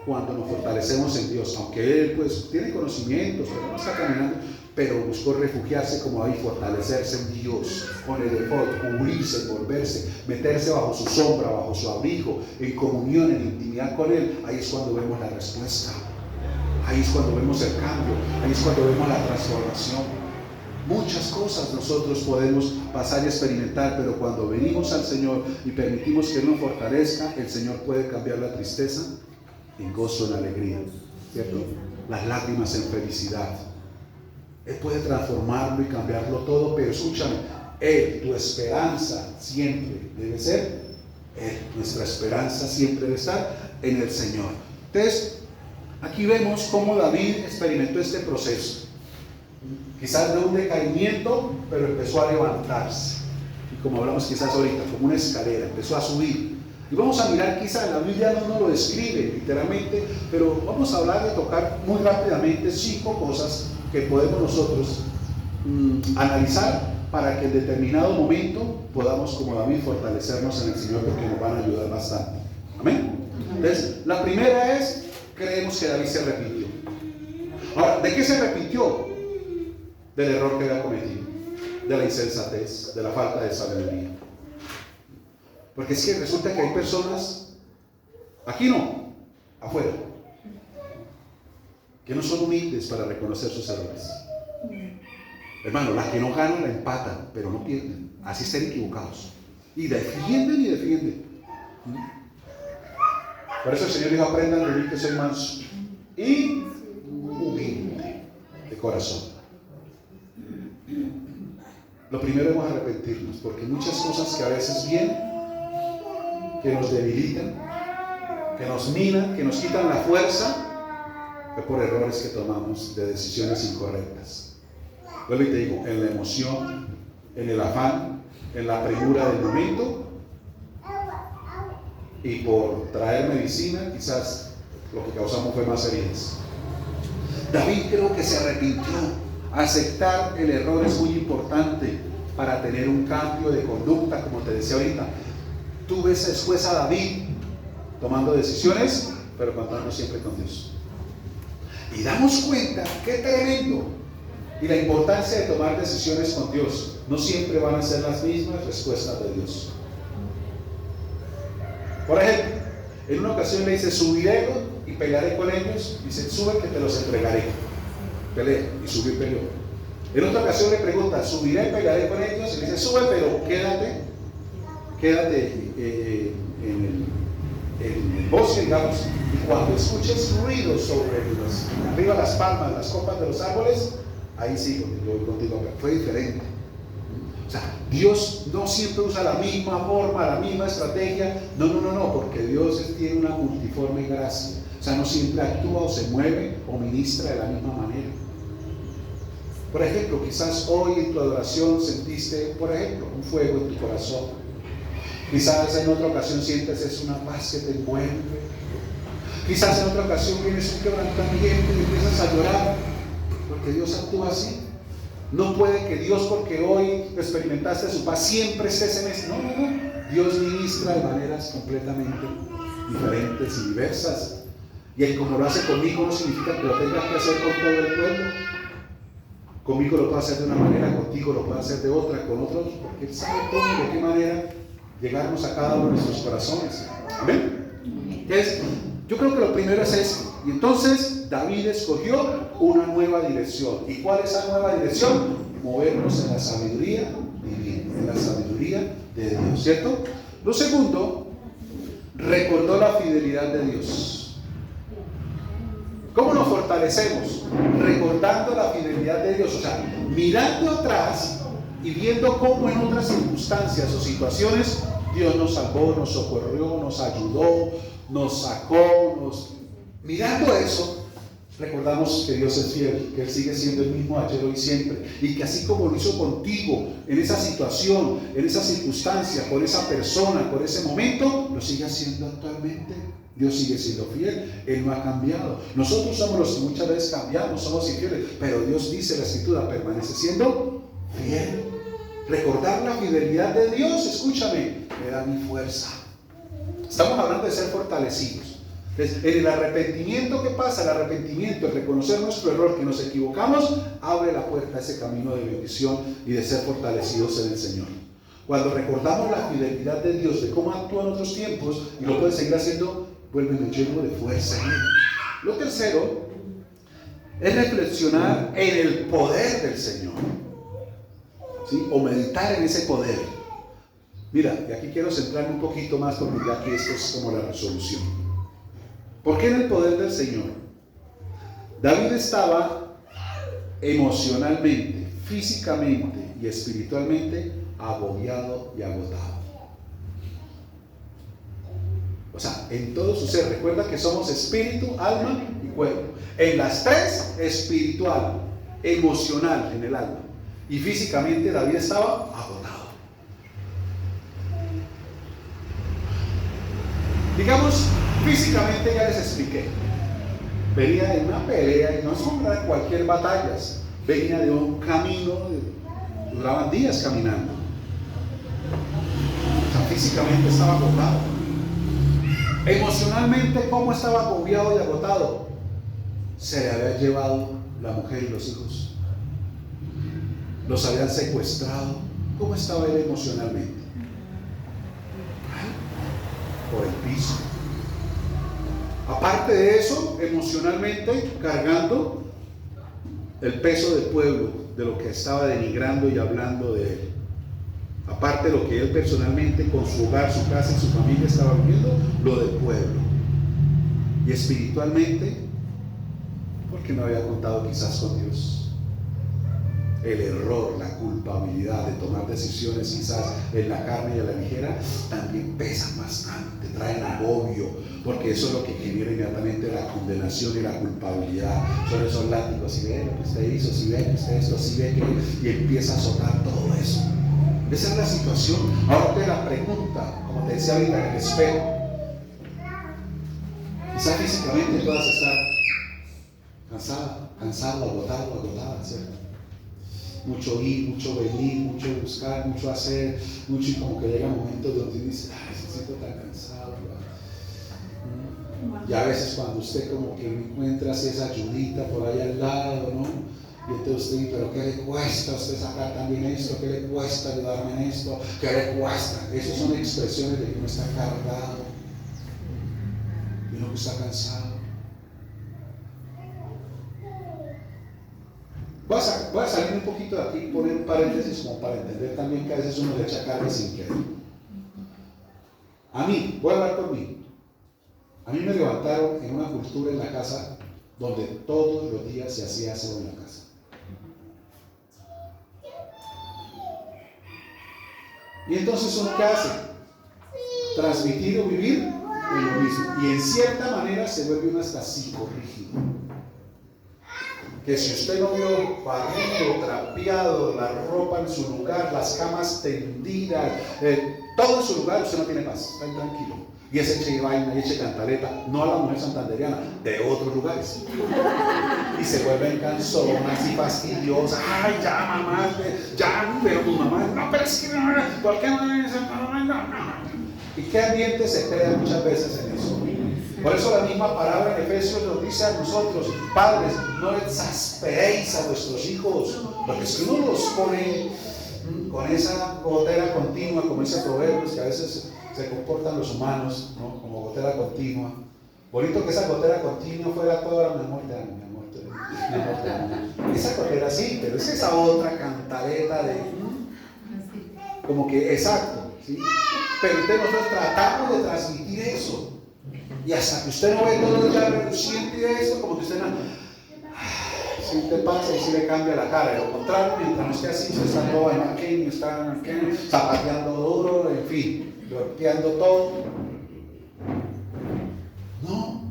cuando nos fortalecemos en Dios, aunque Él pues tiene conocimientos, pero no está caminando, pero buscó refugiarse como David, fortalecerse en Dios, con el efod, cubrirse, envolverse, meterse bajo su sombra, bajo su abrigo, en comunión, en intimidad con Él. Ahí es cuando vemos la respuesta, ahí es cuando vemos el cambio, ahí es cuando vemos la transformación. Muchas cosas nosotros podemos pasar y experimentar, pero cuando venimos al Señor y permitimos que Él nos fortalezca, el Señor puede cambiar la tristeza en gozo, en alegría, ¿cierto? Las lágrimas en felicidad. Él puede transformarlo y cambiarlo todo, pero escúchame, Él, tu esperanza siempre debe ser Él. Nuestra esperanza siempre debe estar en el Señor. Entonces, aquí vemos cómo David experimentó este proceso. Quizás de un decaimiento, pero empezó a levantarse. Y como hablamos quizás ahorita, como una escalera, empezó a subir. Y vamos a mirar, quizás la Biblia no nos lo describe literalmente, pero vamos a hablar de tocar muy rápidamente 5 cosas que podemos nosotros analizar para que en determinado momento podamos, como David, fortalecernos en el Señor, porque nos van a ayudar bastante. Amén. Entonces, la primera es, creemos que David se arrepintió. Ahora, ¿de qué se arrepintió? Del error que había cometido, de la insensatez, de la falta de sabiduría. Porque es que resulta que hay personas, aquí no, afuera, que no son humildes para reconocer sus errores. Hermano, las que no ganan la empatan, pero no pierden, así estén equivocados. Y defienden y defienden. Por eso el Señor dijo: aprendan de mí que soy manso y humilde de corazón. Lo primero es arrepentirnos, porque muchas cosas que a veces vienen, que nos debilitan, que nos minan, que nos quitan la fuerza, es por errores que tomamos, de decisiones incorrectas. Vuelvo y te digo, en la emoción, en el afán, en la premura del momento, y por traer medicina, quizás lo que causamos fue más heridas. David creo que se arrepintió. Aceptar el error es muy importante para tener un cambio de conducta, como te decía ahorita. Tú ves después a David tomando decisiones, pero contando siempre con Dios. Y damos cuenta, qué tremendo, y la importancia de tomar decisiones con Dios. No siempre van a ser las mismas respuestas de Dios. Por ejemplo, en una ocasión le dice: subiré y pelearé con ellos. Dice: sube que te los entregaré. Pelea, y subió y peleó. En otra ocasión le pregunta: subiré y pelearé con ellos. Y le dice: sube, pero quédate en el bosque, digamos, y cuando escuches ruidos sobre arriba las palmas, las copas de los árboles, ahí sí, contigo. Fue diferente. O sea, Dios no siempre usa la misma forma, la misma estrategia. No, porque Dios tiene una multiforme gracia. O sea, no siempre actúa o se mueve o ministra de la misma manera. Por ejemplo, quizás hoy en tu adoración sentiste, por ejemplo, un fuego en tu corazón. Quizás en otra ocasión sientes es una paz que te envuelve. Quizás en otra ocasión vienes un quebrantamiento y empiezas a llorar, porque Dios actúa así. No puede que Dios, porque hoy experimentaste su paz, siempre estés en eso. No. Dios ministra de maneras completamente diferentes y diversas. Y el como lo hace conmigo no significa que lo tengas que hacer con todo el pueblo. Conmigo lo puede hacer de una manera, contigo lo puede hacer de otra, con otros, porque Él sabe cómo y de qué manera llegarnos a cada uno de nuestros corazones. Amén. Entonces, yo creo que lo primero es esto. Y entonces David escogió una nueva dirección. ¿Y cuál es esa nueva dirección? Movernos en la sabiduría divina, en la sabiduría de Dios, ¿cierto? Lo segundo, recordó la fidelidad de Dios. ¿Cómo nos fortalecemos? Recordando la fidelidad de Dios, o sea, mirando atrás y viendo cómo en otras circunstancias o situaciones Dios nos salvó, nos socorrió, nos ayudó, nos sacó, mirando eso, Recordamos que Dios es fiel, que Él sigue siendo el mismo ayer, hoy y siempre, y que así como lo hizo contigo en esa situación, en esa circunstancia, con esa persona, con ese momento, lo sigue haciendo actualmente. Dios sigue siendo fiel, Él no ha cambiado.Nosotros somos los que muchas veces cambiamos, somos infieles, pero Dios dice en la Escritura, permanece siendo fiel. Recordar la fidelidad de Dios, escúchame, me da mi fuerza. Estamos hablando de ser fortalecidos. Entonces, en el arrepentimiento, ¿qué pasa? El arrepentimiento, el reconocer nuestro error, que nos equivocamos, abre la puerta a ese camino de bendición y de ser fortalecidos en el Señor. Cuando recordamos la fidelidad de Dios, de cómo actúa en otros tiempos, y lo puede seguir haciendo, vuélveme lleno de fuerza. Lo tercero es reflexionar en el poder del Señor, ¿sí? O meditar en ese poder. Mira, y aquí quiero centrarme un poquito más, porque ya que esto es como la resolución. ¿Por qué en el poder del Señor? David estaba emocionalmente, físicamente y espiritualmente agobiado y agotado. O sea, en todo su ser. Recuerda que somos espíritu, alma y cuerpo. En las tres, espiritual, emocional en el alma y físicamente, David estaba agotado. Digamos, físicamente ya les expliqué. Venía de una pelea, y no son cualquier batalla. Venía de un camino, duraban días caminando. O sea, físicamente estaba agotado. Emocionalmente, ¿cómo estaba agobiado y agotado? Se le había llevado la mujer y los hijos. Los habían secuestrado. ¿Cómo estaba él emocionalmente? Por el piso. Aparte de eso, emocionalmente cargando el peso del pueblo, de lo que estaba denigrando y hablando de él. Aparte de lo que él personalmente, con su hogar, su casa y su familia estaba viviendo, lo del pueblo. Y espiritualmente, porque no había contado quizás con Dios. El error, la culpabilidad de tomar decisiones quizás en la carne y a la ligera, también pesan bastante, traen agobio, porque eso es lo que genera inmediatamente la condenación y la culpabilidad. Son esos látigos, si ve lo que usted hizo, si ve que usted esto, si ve que, y empieza a azotar todo eso. Esa es la situación. Ahora te la pregunta, como te decía ahorita, en el espejo. Quizá físicamente puedas estar cansado, agotada, ¿cierto? Mucho ir, mucho venir, mucho buscar, mucho hacer, mucho, y como que llega momentos donde dice, ay, me siento tan cansado. Y a veces cuando usted como que encuentra así esa ayudita por ahí al lado, ¿no? Y entonces usted, pero ¿qué le cuesta a usted sacar también esto? ¿Qué le cuesta ayudarme en esto? ¿Qué le cuesta? Esas son expresiones de que uno está cargado y uno que está cansado. Voy a salir un poquito de aquí y poner un paréntesis como para entender también que a veces uno le echa carne sin querer. A mí, voy a hablar por mí. A mí me levantaron en una cultura en la casa donde todos los días se hacía aseo en la casa. Y entonces uno ¿qué hace? Transmitir o vivir en lo mismo. Y en cierta manera se vuelve uno hasta psicorrígido. Que si usted no vio barrido, trapeado, la ropa en su lugar, las camas tendidas, todo en su lugar, usted no tiene paz, está tranquilo. Y ese eche vaina y eche cantaleta, no a la mujer santanderiana, de otros lugares. Y se vuelven canzonas y fastidiosas. Ay, ya mamá, ya, pero tu mamá, no, pero es que no, ¿por qué no? ¿Y qué ambiente se crea muchas veces en eso? Por eso la misma palabra en Efesios nos dice a nosotros, padres, no exasperéis a vuestros hijos, porque si uno los pone con esa gotera continua, como ese proverbio, que a veces se comportan los humanos, ¿no? Como gotera continua. Bonito que esa gotera continua fuera toda mi amor, te amo, mi amor, te amo. Esa gotera sí, pero es esa otra cantaleta de como que exacto, ¿sí? Pero entonces nosotros tratamos de transmitir eso. Y hasta que usted no ve todo ya reluciente de eso, como que usted no, si te pasa y si le cambia la cara. De lo contrario, mientras no esté así, se está todo aquí, está zapateando duro, en fin, golpeando todo. No.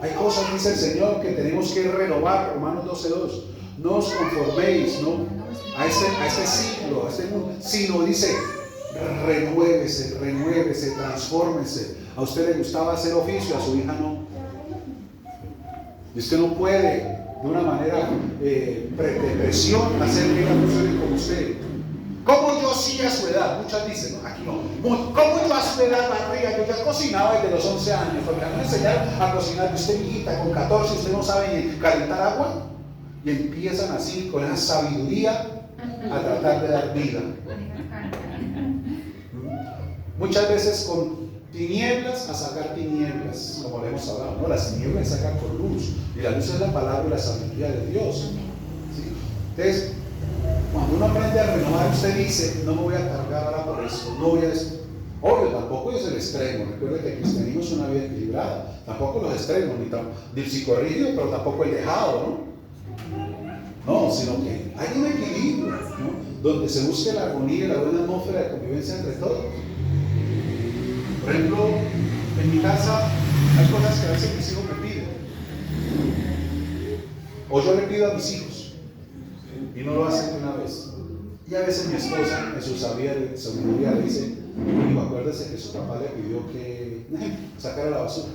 Hay cosas cosas dice el Señor que tenemos que renovar. Romanos 12:2. No os conforméis, ¿no?, a este siglo, a este mundo, sino dice, renuévese, transfórmese. A usted le gustaba hacer oficio, a su hija no. Y usted no puede de una manera de presión hacer que ella funcione como usted. ¿Cómo yo sí a su edad? Muchas dicen, no, aquí no. ¿Cómo yo a su edad, barriga? Yo ya cocinaba desde los 11 años, porque a mí me enseñaron a cocinar. Y usted, hijita, con 14, usted no sabe ni calentar agua. Y empiezan así, con esa sabiduría, a tratar de dar vida. Muchas veces con tinieblas a sacar tinieblas, como le hemos hablado, ¿no? Las tinieblas se sacan con luz, y la luz es la palabra y la sabiduría de Dios, ¿sí? Entonces, cuando uno aprende a renovar, usted dice, no me voy a cargar ahora por eso, no voy a eso. Obvio, tampoco es el extremo. Recuerde que el cristianismo es una vida equilibrada, tampoco los extremos, ni el psicorrígido, pero tampoco el dejado, no, sino que hay un equilibrio, ¿no?, donde se busque la armonía y la buena atmósfera de convivencia entre todos. Por ejemplo, en mi casa hay cosas que a veces mis hijos me piden, o yo le pido a mis hijos y no lo hacen de una vez. Y a veces mi esposa, en su sabiduría, le dice, hijo, acuérdese que su papá le pidió que sacara la basura,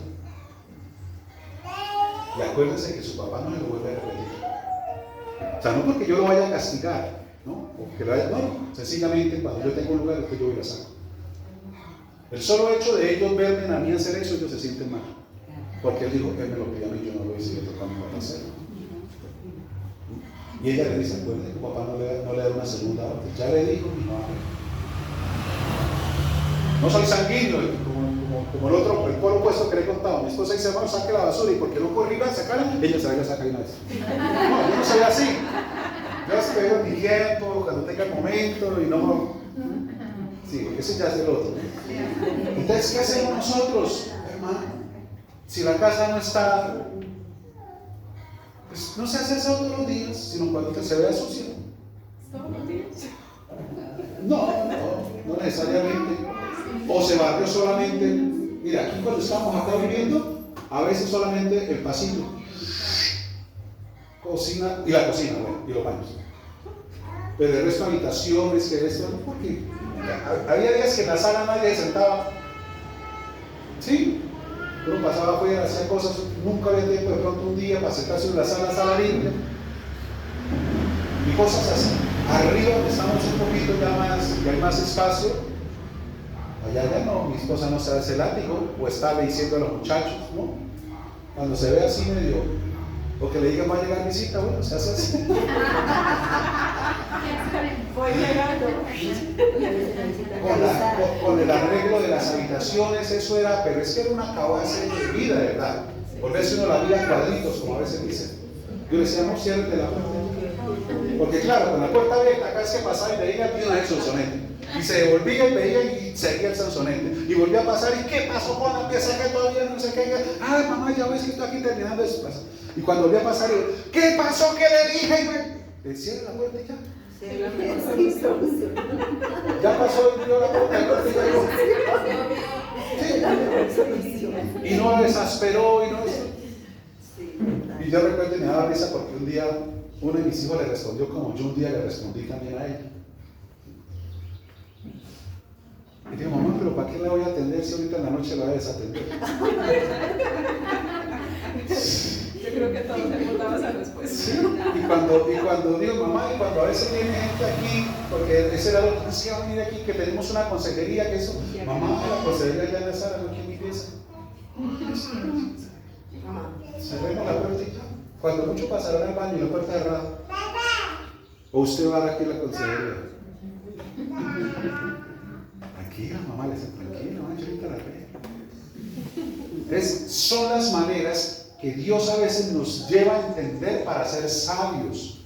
y acuérdese que su papá no se lo vuelve a repetir. O sea, no porque yo lo vaya a castigar, ¿no?, o que lo vaya, no, sencillamente cuando yo tengo un lugar, yo voy y la saco. El solo hecho de ellos verme a mí hacer eso, ellos se sienten mal, porque él dijo que él me lo pidió a mí, yo no lo hice, le tocó a mi papá hacerlo. Y ella le dice, acuérdate que papá no le da una segunda orden. Ya le dijo mi mamá. No soy sanguíneo, como el otro, el polo opuesto que le he contado. Mi esposa dice, bueno, saque la basura, y porque no corrí a sacarla, ella se va a sacar una vez. No, yo no soy así. Yo espero mi tiempo, cuando tenga el momento, y no. Sí, porque ese ya es el otro. Entonces, ¿qué hacemos nosotros, hermano? Si la casa no está, pues no se hace eso todos los días, sino cuando se vea sucia.
¿Todos los días?
No necesariamente. O se barrió solamente. Mira, aquí cuando estamos acá viviendo, a veces solamente el pasillo, cocina, y la cocina, bueno, y los baños. Pero el resto de habitaciones, que esto, ¿no? Porque había días que en la sala nadie se sentaba. Sí, uno pasaba afuera, hacía cosas, nunca había tiempo de pronto un día para sentarse en la sala limpia. Y cosas así. Arriba donde estamos un poquito ya más, que hay más espacio, allá ya no, mi esposa no sabe ese látigo, o está diciendo a los muchachos, ¿no? Cuando se ve así medio, o que le digan va a llegar visita, bueno, se hace así.
Voy llegando.
Con el arreglo de las habitaciones, eso era, pero es que era una cabeza de vida, de verdad. Volverse uno la vida a cuadritos, como a veces dicen. Yo le decía, no cierre la puerta. Porque claro, con la puerta abierta, acá es que pasaba y veía que una el sonsonete. Y se devolvía y veía y seguía el sonsonete. Y volvía a pasar, ¿y qué pasó con la pieza que todavía no se caiga? Ay, mamá, ya ves que estoy aquí terminando eso. Y cuando volvía a pasar, ¿qué pasó? ¿Qué le dije? Le cierra la puerta y ya. Ya pasó y dio la puerta y ya. Y no desesperó y no. Y yo recuerdo y me daba risa porque un día uno de mis hijos le respondió como yo un día le respondí también a ella. Y digo, mamá, pero ¿para qué la voy a atender si ahorita en la noche la voy a desatender?
Yo creo que todos hemos dado esa respuesta.
Sí. Y cuando digo mamá, y cuando a veces viene gente aquí, porque ese era otro, es que va a venir aquí que tenemos una consejería, que eso, mamá, la consejería ya en la sala, no aquí en mi pieza. Cerremos la puerta y ya. Cuando mucho pasarán al baño y la puerta cerrada. O usted va a dar aquí la consejería. Tranquila, mamá, le dice, tranquila, mamá, yo ahorita la veo. Son las maneras que Dios a veces nos lleva a entender para ser sabios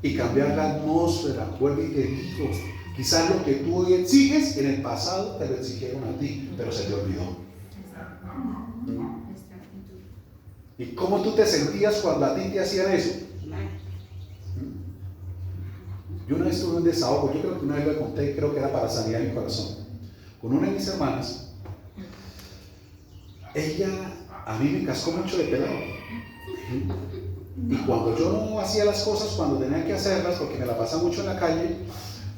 y cambiar la atmósfera. Vuelvo y te digo, quizás lo que tú hoy exiges en el pasado te lo exigieron a ti, pero se te olvidó. ¿Y cómo tú te sentías cuando a ti te hacían eso? Yo una vez tuve un desahogo, yo creo que una vez lo conté, creo que era para sanidad de mi corazón, con una de mis hermanas. Ella a mí me cascó mucho de pelado. Y cuando yo no hacía las cosas cuando tenía que hacerlas, porque me la pasaba mucho en la calle,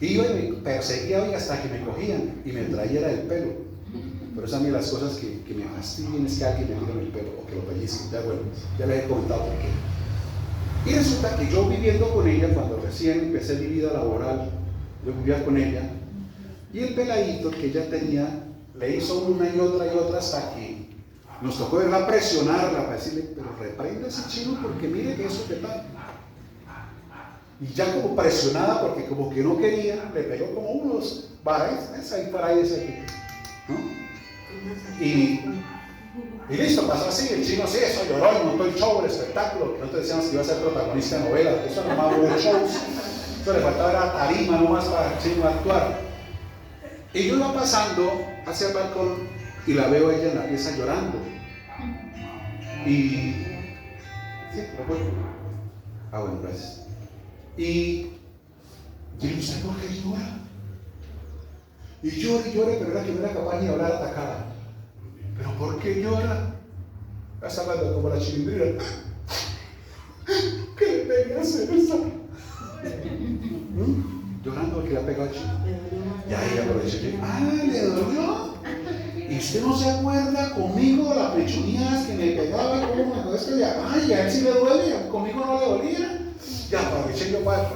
iba y me perseguía hasta que me cogían y me traía el pelo. Pero es a mí las cosas que me fastidian es que alguien me tire el pelo o que lo pellizque. Ya bueno, ya les he comentado por qué. Y resulta que yo viviendo con ella, cuando recién empecé mi vida laboral, yo vivía con ella, y el peladito que ella tenía le hizo una y otra hasta que nos tocó verla presionarla para decirle, pero reprenda ese chino porque mire que eso que tal. Y ya como presionada porque como que no quería, le pegó como unos bares, ahí para ahí, ese aquí, ¿no? Y listo, pasó así, el chino sí, eso lloró y montó el show, el espectáculo, que nosotros decíamos que iba a ser protagonista de novelas, eso nomás hubo shows, eso le faltaba era tarima nomás para el chino actuar. Y yo iba pasando hacia el balcón y la veo a ella en la pieza llorando. Y sí, lo puedo. Ah, bueno, gracias. Y yo le dije, ¿por qué llora? Y llora, pero era que no era capaz ni de hablar atacada. ¿Pero por qué llora? Está hablando como la chilindrina. ¿Qué le pegué a hacer esa? Llorando porque le ha pegado al chino. Ya ella aprovechó y dijo, ¿le dolió? ¿Y usted no se acuerda conmigo las pechuñas que me pegaba? ¿Cómo me acuerdo que ay, a él sí le duele, conmigo no le dolía? Ya aproveché yo para...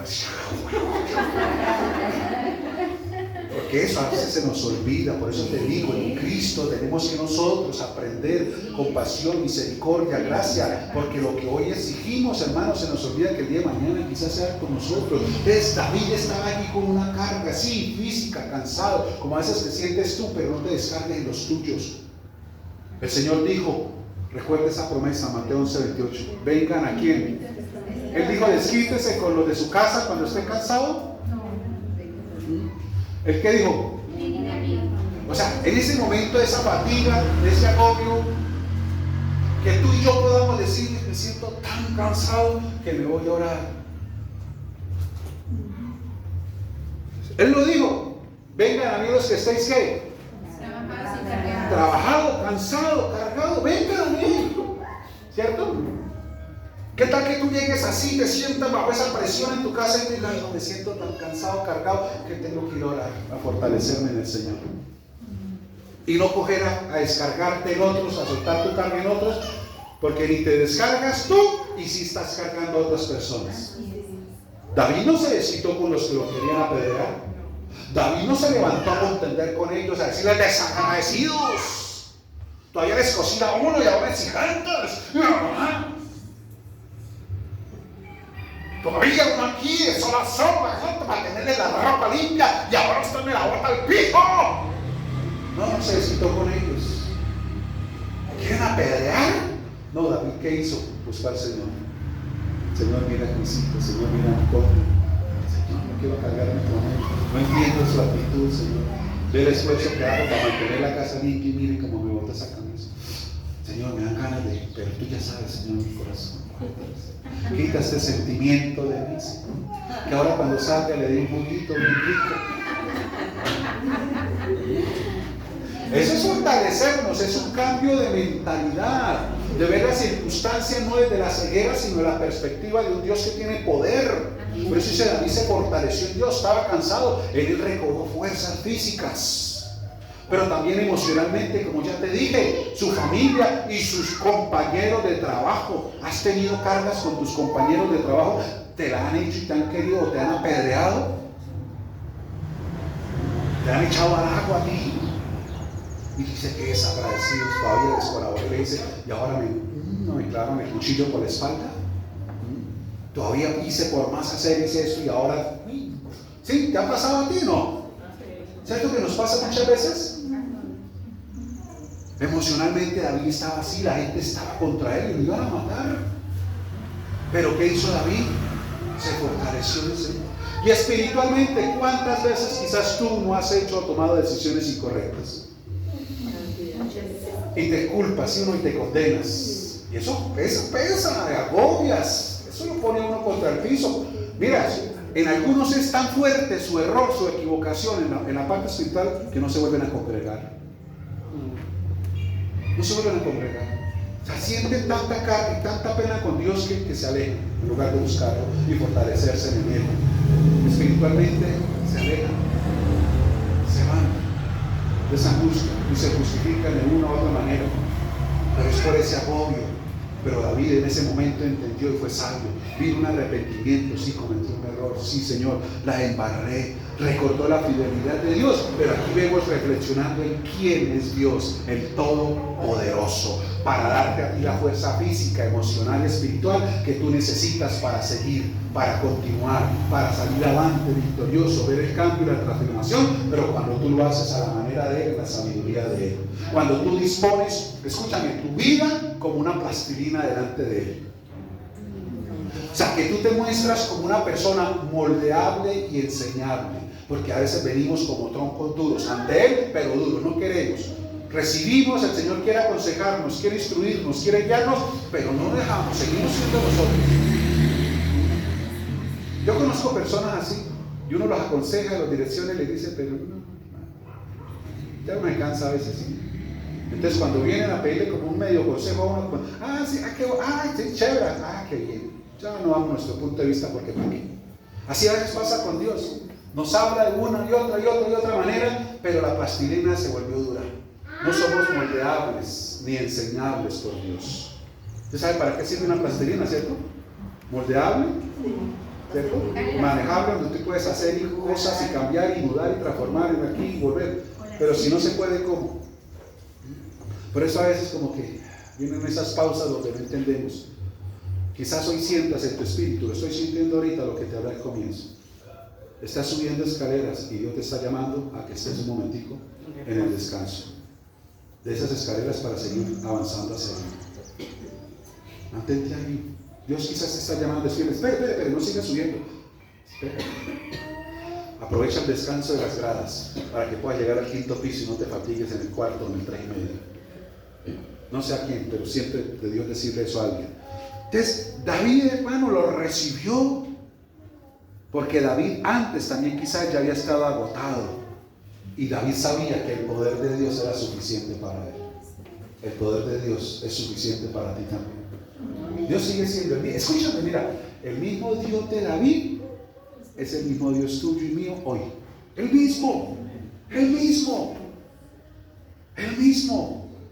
Porque eso a veces se nos olvida. Por eso te digo, en Cristo tenemos que nosotros aprender compasión, misericordia, gracia, porque lo que hoy exigimos, hermanos, se nos olvida que el día de mañana quizás sea con nosotros. Entonces David estaba aquí con una carga, sí, física, cansado, como a veces te sientes tú, pero no te descargues en los tuyos. El Señor dijo, recuerda esa promesa, Mateo 11:28, vengan a quién. Él dijo, desquítese con los de su casa cuando esté cansado. ¿El qué dijo? O sea, en ese momento de esa fatiga, de ese agobio, que tú y yo podamos decir, me siento tan cansado que me voy a orar. Él lo dijo, vengan a mí los que estéis ¿qué? Trabajado, cansado, cargado, vengan a mí. ¿Cierto? ¿Qué tal que tú llegues así, te sientas bajo esa presión en tu casa y te digas, no, me siento tan cansado, cargado, que tengo que ir a orar, a fortalecerme en el Señor? Y no coger a descargarte en otros, a soltar tu carga en otros, porque ni te descargas tú y sí estás cargando a otras personas. David no se desquitó con los que lo querían apedrear. David no se levantó a contender con ellos, a decirles desagradecidos. Todavía les cocina uno y ahora exijantes. Todavía uno aquí de sola para tenerle la ropa limpia y ahora usted me la bota al piso. No se desquitó con ellos. ¿Quieren apedrear? No, David, ¿qué hizo? Buscar al Señor. Señor, mira a mis hijos, Señor, mira a mi pobre. Señor, no quiero cargarme con él. No entiendo su actitud, Señor. Ve el esfuerzo que hago para mantener la casa limpia y mire cómo me bota esa camisa. Señor, me dan ganas de, pero tú ya sabes, Señor, mi corazón. Quita este sentimiento de mí, Señor. Que ahora cuando salga le dé un juguito bien rico. Eso es fortalecernos, es un cambio de mentalidad, de ver las circunstancias no desde la ceguera, sino de la perspectiva de un Dios que tiene poder. Por eso dice David se fortaleció en Dios, estaba cansado, él recobró fuerzas físicas, pero también emocionalmente, como ya te dije, su familia y sus compañeros de trabajo. ¿Has tenido cargas con tus compañeros de trabajo? ¿Te la han hecho y te han querido o te han apedreado? ¿Te han echado al agua a ti? Y dice que es agradecido, todavía descolaboró, le dice, y ahora me clavan el cuchillo por la espalda. Todavía hice por más hacer esto y ahora, ¿sí? ¿Te ha pasado a ti? No. ¿Cierto que nos pasa muchas veces? Emocionalmente David estaba así, la gente estaba contra él y lo iban a matar. Pero ¿qué hizo David? Se fortaleció en el Señor. Y espiritualmente, ¿cuántas veces quizás tú no has hecho o tomado decisiones incorrectas? Y te culpas, ¿sí o no? Y te condenas. Y eso pesa, te agobias. Eso lo pone uno contra el piso. Mira, en algunos es tan fuerte su error, su equivocación en la parte espiritual que no se vuelven a congregar. No se vuelven a congregar. O sea, sienten tanta carga y tanta pena con Dios que se alejan en lugar de buscarlo y fortalecerse en Él. Espiritualmente se alejan, se van, les angustia y se justifican de una u otra manera, pero es por ese agobio. Pero David en ese momento entendió y fue sabio. Vino un arrepentimiento, sí, cometí un error, sí, Señor, la embarré. Recordó la fidelidad de Dios, pero aquí vemos reflexionando en quién es Dios, el Todopoderoso, para darte a ti la fuerza física, emocional, espiritual que tú necesitas para seguir, para continuar, para salir adelante victorioso, ver el cambio y la transformación, pero cuando tú lo haces a la manera de Él, en la sabiduría de Él. Cuando tú dispones, escúchame, tu vida como una plastilina delante de Él. O sea, que tú te muestras como una persona moldeable y enseñable, porque a veces venimos como troncos duros ante Él, pero duros, no queremos. Recibimos, el Señor quiere aconsejarnos, quiere instruirnos, quiere guiarnos, pero no dejamos, seguimos siendo nosotros. Yo conozco personas así, y uno los aconseja, los direcciona y les dice, pero no, ya me cansa a veces, ¿sí? Entonces cuando vienen a pedirle como un medio consejo a uno, sí, chévere, qué bien. Ya no vamos a nuestro punto de vista porque para qué. Así a veces pasa con Dios. Nos habla de una y otra manera, pero la plastilina se volvió dura. No somos moldeables ni enseñables por Dios. ¿Usted sabe para qué sirve una plastilina, cierto? Moldeable, ¿cierto? Manejable, donde tú puedes hacer cosas y cambiar y mudar y transformar y aquí y volver. Pero si no se puede, ¿cómo? Por eso a veces como que vienen esas pausas donde no entendemos. Quizás hoy sientas en tu espíritu, lo estoy sintiendo ahorita, lo que te hablé al comienzo. Estás subiendo escaleras y Dios te está llamando a que estés un momentico en el descanso de esas escaleras para seguir avanzando hacia Él. Mantente ahí. Dios quizás te está llamando a decirle, espera, no sigas subiendo. Espera. Aprovecha el descanso de las gradas para que puedas llegar al 5º piso y no te fatigues en el 4º o en el 3 y medio. No sé a quién, pero siempre de Dios decirle eso a alguien. Entonces, David, hermano, lo recibió, porque David antes también quizás ya había estado agotado, y David sabía que el poder de Dios era suficiente para él. El poder de Dios es suficiente para ti también. Dios sigue siendo el mismo. Escúchame, mira, el mismo Dios de David es el mismo Dios tuyo y mío hoy. El mismo.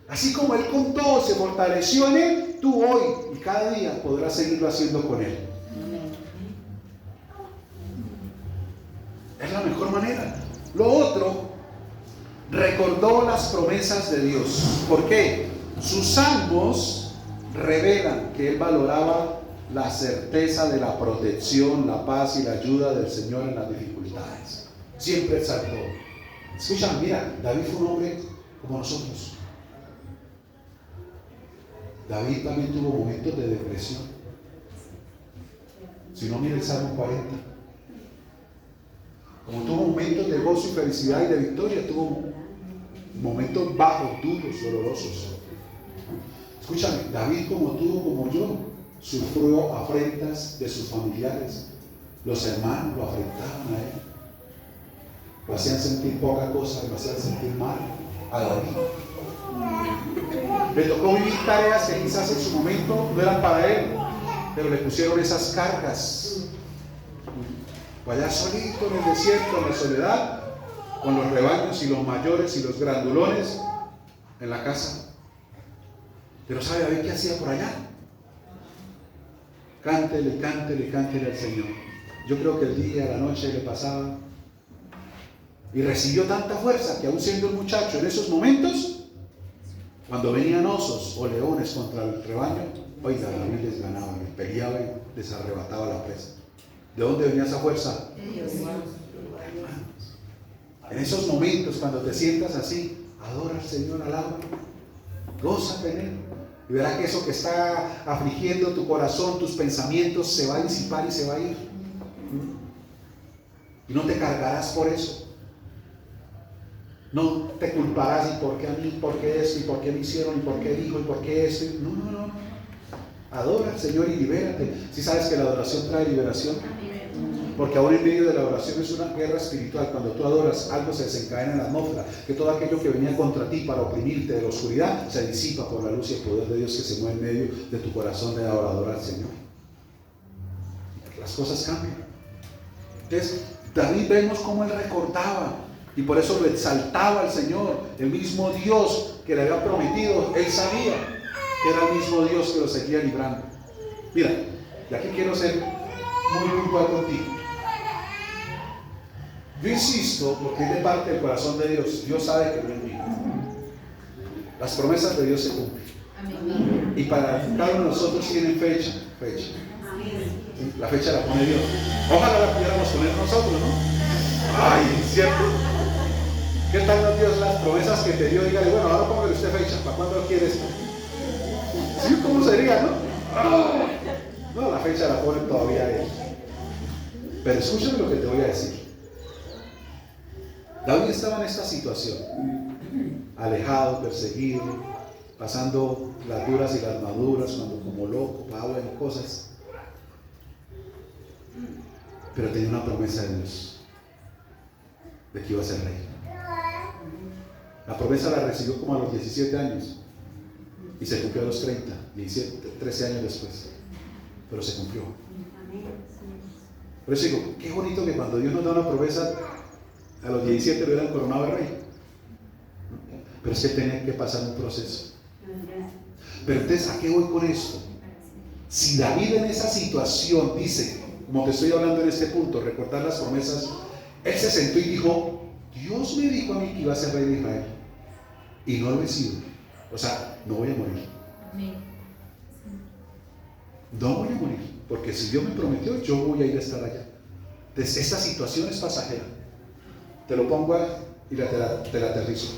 Así como Él con todo se fortaleció en Él, tú hoy y cada día podrás seguirlo haciendo con Él. Es la mejor manera. Lo otro, recordó las promesas de Dios. ¿Por qué? Sus salmos revelan que Él valoraba la certeza de la protección, la paz y la ayuda del Señor en las dificultades. Siempre exaltó. Escuchan, mira, David fue un hombre como nosotros. David también tuvo momentos de depresión. Si no, mira el Salmo 40. Como tuvo momentos de gozo y felicidad y de victoria, tuvo momentos bajos, duros, dolorosos. Escúchame, David, como tú, como yo, sufrió afrentas de sus familiares. Los hermanos lo afrentaban a él. Lo hacían sentir poca cosa, lo hacían sentir mal a David. Le tocó vivir tareas que quizás en su momento no eran para él, pero le pusieron esas cargas. Fue allá solito en el desierto, en la soledad, con los rebaños y los mayores y los grandulones en la casa. Pero ¿sabe David qué hacía por allá? Cántele al Señor. Yo creo que el día, la noche le pasaba y recibió tanta fuerza que aún siendo un muchacho en esos momentos, cuando venían osos o leones contra el rebaño, oiga, David les ganaba, les peleaba y les arrebataba la presa. ¿De dónde venía esa fuerza? En esos momentos, cuando te sientas así, adora al Señor, alaba, gózate en Él, y verá que eso que está afligiendo tu corazón, tus pensamientos, se va a disipar y se va a ir. Y no te cargarás por eso. No te culparás, y por qué a mí, por qué esto, y por qué me hicieron, y por qué dijo, y por qué esto. No. Adora al Señor y libérate. Si sabes que la adoración trae liberación. Porque aún en medio de la oración es una guerra espiritual. Cuando tú adoras, algo se desencadena en la atmósfera, que todo aquello que venía contra ti para oprimirte de la oscuridad se disipa por la luz y el poder de Dios que se mueve en medio de tu corazón de adorador al Señor. Las cosas cambian. Entonces, David, vemos cómo él recordaba y por eso lo exaltaba al Señor. El mismo Dios que le había prometido, él sabía que era el mismo Dios que lo seguía librando. Mira, y aquí quiero ser muy puntual contigo. Yo insisto, porque es de parte del corazón de Dios. Dios sabe que no es mío. Las promesas de Dios se cumplen. Amén. Y para cada uno de nosotros tienen fecha. ¿Sí? La fecha la pone Dios. Ojalá la pudiéramos poner nosotros, ¿no? Ay, ¿cierto? ¿Qué tal Dios las promesas que te dio? Dígale, bueno, ahora póngale usted fecha. ¿Para cuándo quiere esto? ¿Sí? ¿Cómo sería, no? No, la fecha la pone todavía Él. Pero escúchame lo que te voy a decir. David estaba en esta situación, alejado, perseguido, pasando las duras y las maduras, cuando como loco, bueno, cosas. Pero tenía una promesa de Dios, de que iba a ser rey. La promesa la recibió como a los 17 años y se cumplió a los 30, 13 años después, pero se cumplió. Por eso digo, qué bonito que cuando Dios nos da una promesa, a los 17 lo hubieran coronado de rey. Pero es que tenía que pasar un proceso. Pero entonces, ¿a qué voy con esto? Si David en esa situación dice, como te estoy hablando en este punto, recordar las promesas, él se sentó y dijo, Dios me dijo a mí que iba a ser rey de Israel y no lo he sido. O sea, no voy a morir. No voy a morir, porque si Dios me prometió, yo voy a ir a estar allá. Entonces, esta situación es pasajera. Te lo pongo y te la aterrizo.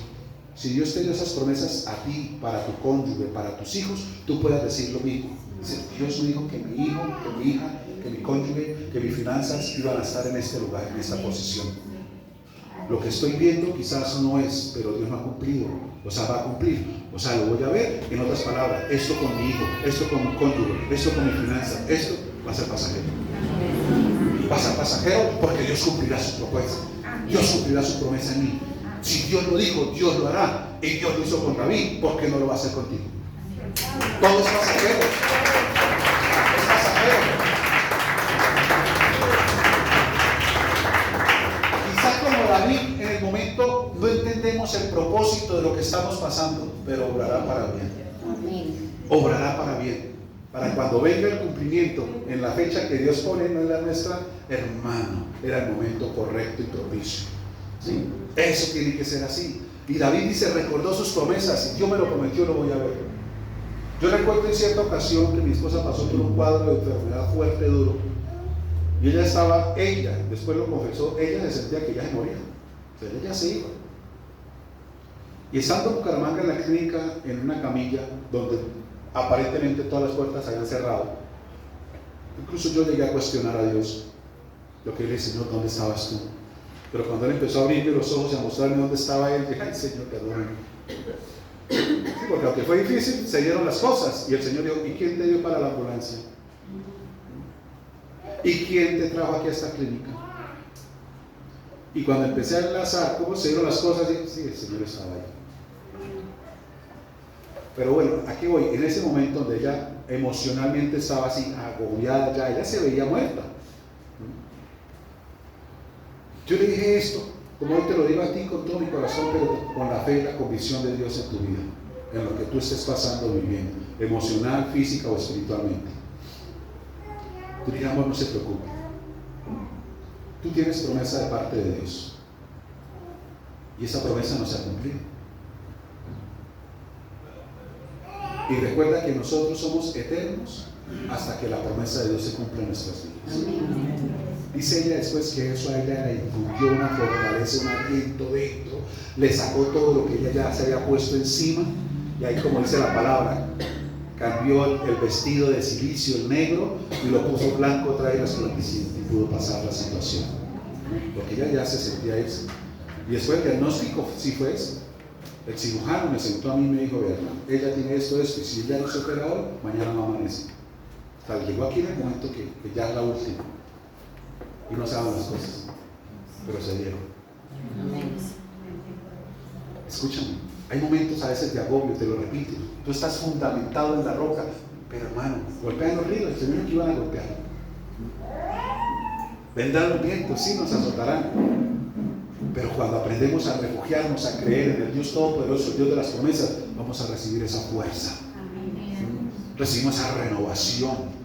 Si Dios te dio esas promesas a ti, para tu cónyuge, para tus hijos, tú puedes decir lo mismo. Dice, Dios me dijo que mi hijo, que mi hija, que mi cónyuge, que mis finanzas iban a estar en este lugar, en esta posición. Lo que estoy viendo quizás no es, pero Dios no ha cumplido. O sea, va a cumplir. O sea, lo voy a ver. En otras palabras, esto con mi hijo, esto con mi cónyuge, esto con mi finanzas, esto va a ser pasajero. Va a ser pasajero porque Dios cumplirá su propuesta. Dios cumplirá su promesa en mí. Si Dios lo dijo, Dios lo hará. Y Dios lo hizo con David, ¿por qué no lo va a hacer contigo? Todo es pasajero. Es pasajero. Quizás como David en el momento no entendemos el propósito de lo que estamos pasando, pero obrará para bien. Obrará para bien. Para cuando venga el cumplimiento en la fecha que Dios pone, no es la nuestra, hermano, era el momento correcto y propicio. ¿Sí? Eso tiene que ser así. Y David dice, recordó sus promesas, y Dios me lo prometió, lo voy a ver. Yo recuerdo en cierta ocasión que mi esposa pasó por un cuadro de enfermedad fuerte, duro, y ella, después lo confesó, ella se sentía que ya se moría, o sea, ella ya se iba. Y estando en Bucaramanga en la clínica, en una camilla, donde aparentemente todas las puertas se habían cerrado, incluso yo llegué a cuestionar a Dios, lo que le dije, Señor, ¿dónde estabas tú? Pero cuando él empezó a abrirme los ojos y a mostrarme dónde estaba él, dije, ay Señor, perdóname. Sí, porque aunque fue difícil, se dieron las cosas. Y el Señor dijo, ¿y quién te dio para la ambulancia? ¿Y quién te trajo aquí a esta clínica? Y cuando empecé a enlazar cómo se dieron las cosas, dije, sí, el Señor estaba ahí. Pero bueno, aquí voy, en ese momento donde ella emocionalmente estaba así, agobiada ya, ella se veía muerta. Yo le dije esto, como hoy te lo digo a ti con todo mi corazón, pero con la fe y la convicción de Dios en tu vida, en lo que tú estés pasando o viviendo, emocional, física o espiritualmente. Tú digamos, no se preocupe. Tú tienes promesa de parte de Dios. Y esa promesa no se ha cumplido. Y recuerda que nosotros somos eternos hasta que la promesa de Dios se cumpla en nuestras vidas. Dice ella después que eso a ella le infundió una fortaleza, un aliento dentro, le sacó todo lo que ella ya se había puesto encima, y ahí, como dice la palabra, cambió el vestido de silicio, el negro, y lo puso blanco, trae resplandeciente, y pudo pasar la situación. Porque ella ya se sentía eso. Y después el diagnóstico sí fue eso. El cirujano me sentó a mí y me dijo, vean, ella tiene esto, y si ella no se opera hoy, mañana no amanece. O sea, llegó aquí en el momento que ya es la última. y no se daban las cosas, pero se dieron. Escúchame, hay momentos a veces de agobio, te lo repito, tú estás fundamentado en la roca, pero hermano, golpean los ríos, se vieron que iban a golpear. Vendrán los vientos, sí nos azotarán, pero cuando aprendemos a refugiarnos, a creer en el Dios Todopoderoso, el Dios de las promesas, vamos a recibir esa fuerza, recibimos esa renovación.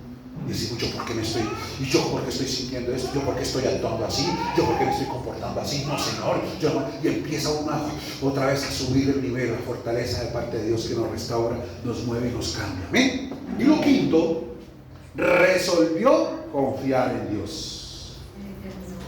Y decimos, ¿yo por qué estoy sintiendo esto? ¿Yo por qué estoy actuando así? ¿Yo por qué me estoy comportando así? No, Señor. Y empieza otra vez a subir el nivel, la fortaleza de parte de Dios que nos restaura, nos mueve y nos cambia. ¿Amén? Y lo quinto, resolvió confiar en Dios.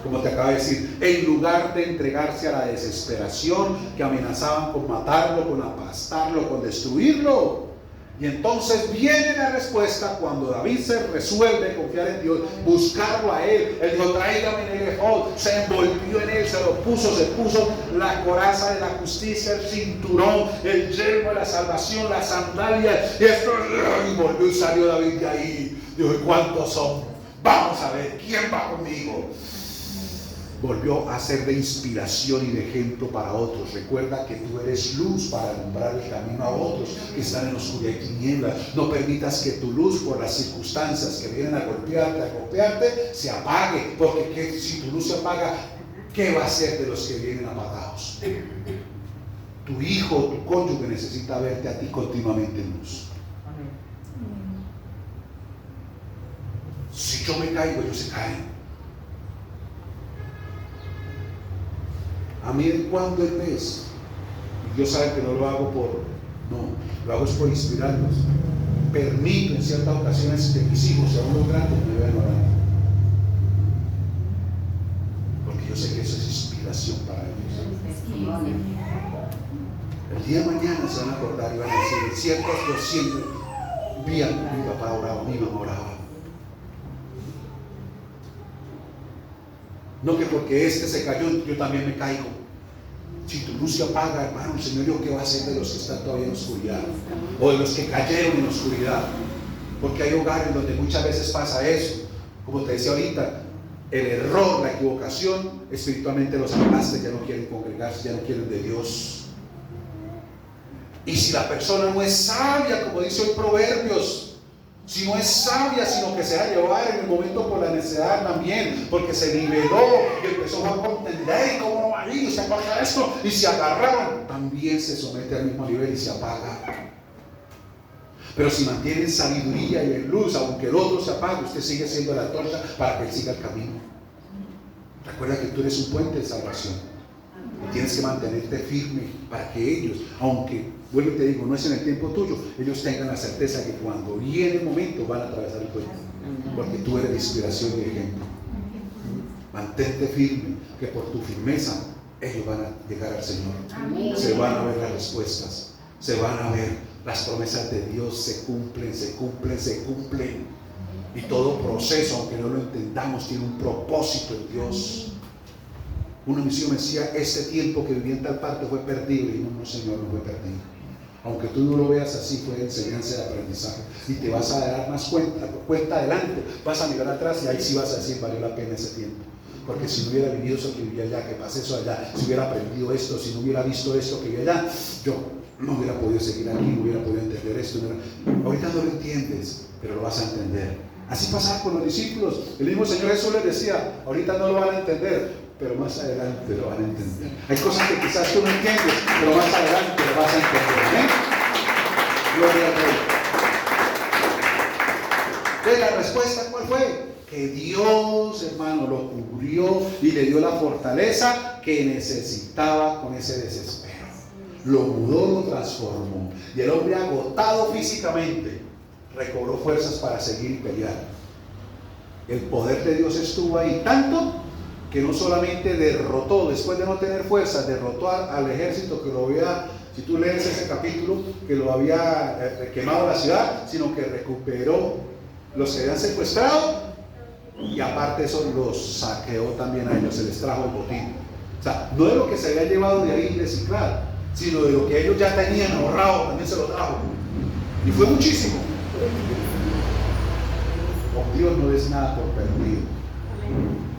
Como te acabo de decir, en lugar de entregarse a la desesperación que amenazaban con matarlo, con aplastarlo, con destruirlo. Y entonces viene la respuesta cuando David se resuelve confiar en Dios, buscarlo a él. Él dijo, tráigame el efod, se envolvió en él, se puso la coraza de la justicia, el cinturón, el yelmo de la salvación, las sandalias, y volvió y salió David de ahí. Dijo, ¿y cuántos son? Vamos a ver, ¿quién va conmigo? Volvió a ser de inspiración y de ejemplo para otros. Recuerda que tú eres luz para alumbrar el camino a otros que están en oscuridad y tinieblas. No permitas que tu luz, por las circunstancias que vienen a golpearte, se apague. Porque si tu luz se apaga, ¿qué va a ser de los que vienen apagados? Tu hijo, tu cónyuge necesita verte a ti continuamente en luz. Si yo me caigo, ellos se caen. A mí en cuando Él ves, y Dios sabe que no lo hago lo hago es por inspirarlos. Permito en ciertas ocasiones que mis hijos, aún los grandes, me vean orando, porque yo sé que eso es inspiración para ellos. El día de mañana se van a acordar y van a decir, en ciertos yo siempre vi a mi papá oraba, mi mamá oraba. No que porque este se cayó, yo también me caigo. Si tu luz se apaga, hermano, el Señor dijo, ¿qué va a hacer de los que están todavía en oscuridad? O de los que cayeron en oscuridad. Porque hay hogares donde muchas veces pasa eso. Como te decía ahorita, el error, la equivocación, espiritualmente los hablaste, ya no quieren congregarse, ya no quieren de Dios. Y si la persona no es sabia, como dice hoy Proverbios, si no es sabia, sino que se va a llevar en el momento por la necesidad también, porque se niveló y empezó a contender, y cómo va ahí, y se apaga esto, y se agarraron, también se somete al mismo nivel y se apaga. Pero si mantienen sabiduría y en luz, aunque el otro se apague, usted sigue siendo la antorcha para que él siga el camino. Recuerda que tú eres un puente de salvación y tienes que mantenerte firme para que ellos, aunque vuelvo y te digo, no es en el tiempo tuyo, ellos tengan la certeza que cuando viene el momento van a atravesar el puente, porque tú eres de inspiración y ejemplo. Mantente firme, que por tu firmeza ellos van a llegar al Señor. Se van a ver las respuestas, se van a ver las promesas de Dios, se cumplen. Y todo proceso, aunque no lo entendamos, tiene un propósito en Dios. Una misión me decía, este tiempo que viví en tal parte fue perdido. Y no, Señor, no fue perdido. Aunque tú no lo veas así, fue enseñanza de aprendizaje. Y te vas a dar más cuenta adelante. Vas a mirar atrás y ahí sí vas a decir, valió la pena ese tiempo. Porque si no hubiera vivido eso que viví allá, que pasé eso allá, si hubiera aprendido esto, si no hubiera visto esto que vi allá, yo no hubiera podido seguir aquí, no hubiera podido entender esto. Ahorita no lo entiendes, pero lo vas a entender. Así pasaba con los discípulos. El mismo Señor Jesús les decía, ahorita no lo van a entender, pero más adelante lo van a entender. Hay cosas que quizás tú no entiendes, pero más adelante lo vas a entender. ¿Eh? Gloria a Dios. Entonces, la respuesta, ¿cuál fue? Que Dios, hermano, lo cubrió y le dio la fortaleza que necesitaba con ese desespero. Lo mudó, lo transformó. Y el hombre, agotado físicamente, recobró fuerzas para seguir y pelear. El poder de Dios estuvo ahí tanto que no solamente derrotó, después de no tener fuerzas, derrotó al ejército que lo había, si tú lees ese capítulo, que lo había quemado la ciudad, sino que recuperó los que habían secuestrado y aparte de eso los saqueó también a ellos, se les trajo el botín. O sea, no de lo que se había llevado de ahí reciclar, sino de lo que ellos ya tenían ahorrado, también se lo trajo. Y fue muchísimo. Con Dios no es nada por perdido.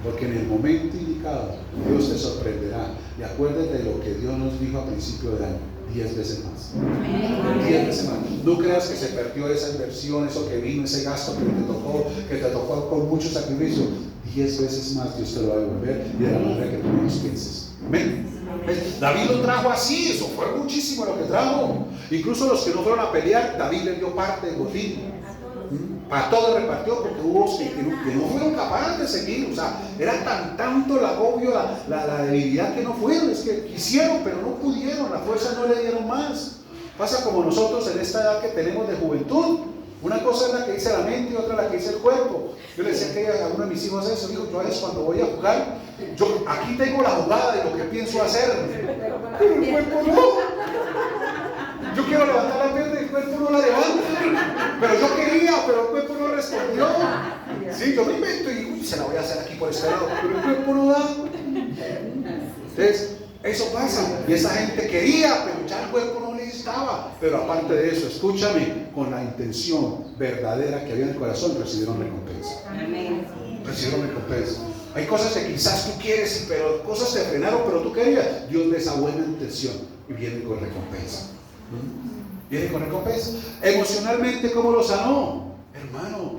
porque en el momento indicado Dios te sorprenderá. Y acuérdate de lo que Dios nos dijo a principio de año: 10 veces más. 10 veces más. No creas que se perdió esa inversión, eso que vino, ese gasto que te tocó con mucho sacrificio. 10 veces más Dios te lo va a devolver, y de la manera que tú menos pienses. Amén. David lo trajo así, eso fue muchísimo lo que trajo. Incluso los que no fueron a pelear, David le dio parte del botín. Para todo repartió, porque hubo que no fueron capaces de seguir. O sea, era tanto el agobio, la debilidad, que no fueron. Es que quisieron, pero no pudieron. La fuerza no le dieron más. Pasa como nosotros en esta edad que tenemos de juventud. Una cosa es la que dice la mente y otra la que dice el cuerpo. Yo le decía que a uno de mis hijos eso, digo, yo a veces cuando voy a jugar, yo aquí tengo la jugada de lo que pienso hacer, pero el cuerpo no. Yo quiero levantar la pierna y el cuerpo no la levanta. Pero yo quería, pero el cuerpo no respondió. Sí, yo me invento y uy, se la voy a hacer aquí por este lado, pero el cuerpo no da. Entonces, eso pasa. Y esa gente quería, pero ya el cuerpo no le estaba. Pero aparte de eso, escúchame, con la intención verdadera que había en el corazón, recibieron recompensa. Amén. Recibieron recompensa. Hay cosas que quizás tú quieres, pero cosas te frenaron, pero tú querías. Dios de esa buena intención y viene con recompensa. Viene con recompensa. Emocionalmente, ¿cómo lo sanó? Hermano,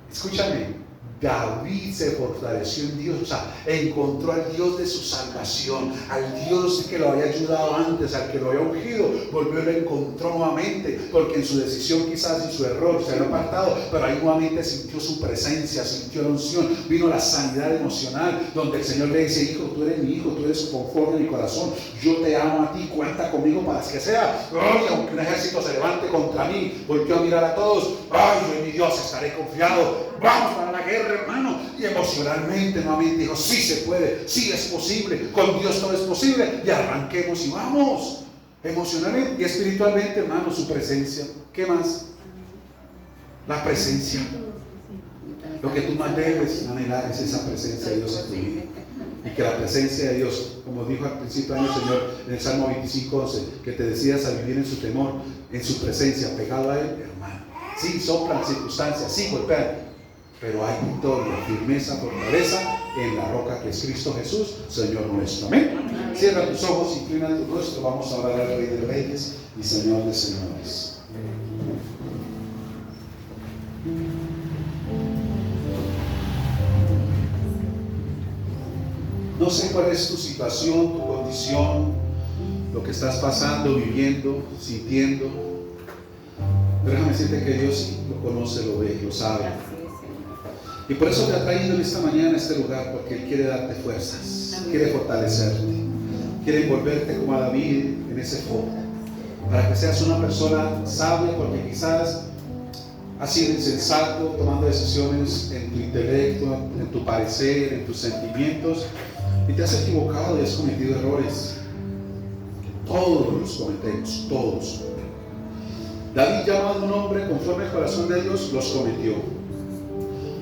escúchame. David se fortaleció en Dios, o sea, encontró al Dios de su salvación, al Dios que lo había ayudado antes, al que lo había ungido, volvió y lo encontró nuevamente, porque en su decisión quizás y su error se había apartado, pero ahí nuevamente sintió su presencia, sintió la unción, vino la sanidad emocional, donde el Señor le dice: hijo, tú eres mi hijo, tú eres conforme a mi corazón, yo te amo a ti, cuenta conmigo para que sea. Ay, aunque un ejército se levante contra mí, volvió a mirar a todos: ay, yo en mi Dios estaré confiado, vamos para la guerra, hermano. Y emocionalmente nuevamente dijo: sí se puede, sí es posible, con Dios todo es posible, y arranquemos y vamos. Emocionalmente y espiritualmente, hermano, su presencia. ¿Qué más? La presencia. Lo que tú más debes anhelar es esa presencia de Dios en tu vida. Y que la presencia de Dios, como dijo al principio del Señor en el Salmo 25:11, que te decidas a vivir en su temor, en su presencia, pegado a Él, hermano. Sí, soplan circunstancias, sí, golpean, pero hay victoria, firmeza, fortaleza en la roca que es Cristo Jesús, Señor nuestro. Amén. Cierra tus ojos, inclina tu rostro. Vamos a orar al Rey de Reyes y Señor de Señores. No sé cuál es tu situación, tu condición, lo que estás pasando, viviendo, sintiendo. Pero déjame decirte que Dios sí lo conoce, lo ve, lo sabe. Y por eso te ha traído en esta mañana a este lugar, porque Él quiere darte fuerzas, quiere fortalecerte, quiere envolverte como a David en ese fuego, para que seas una persona sabia, porque quizás has sido insensato tomando decisiones en tu intelecto, en tu parecer, en tus sentimientos, y te has equivocado y has cometido errores. Todos los cometemos, todos. David, llamado un hombre conforme al corazón de Dios, los cometió.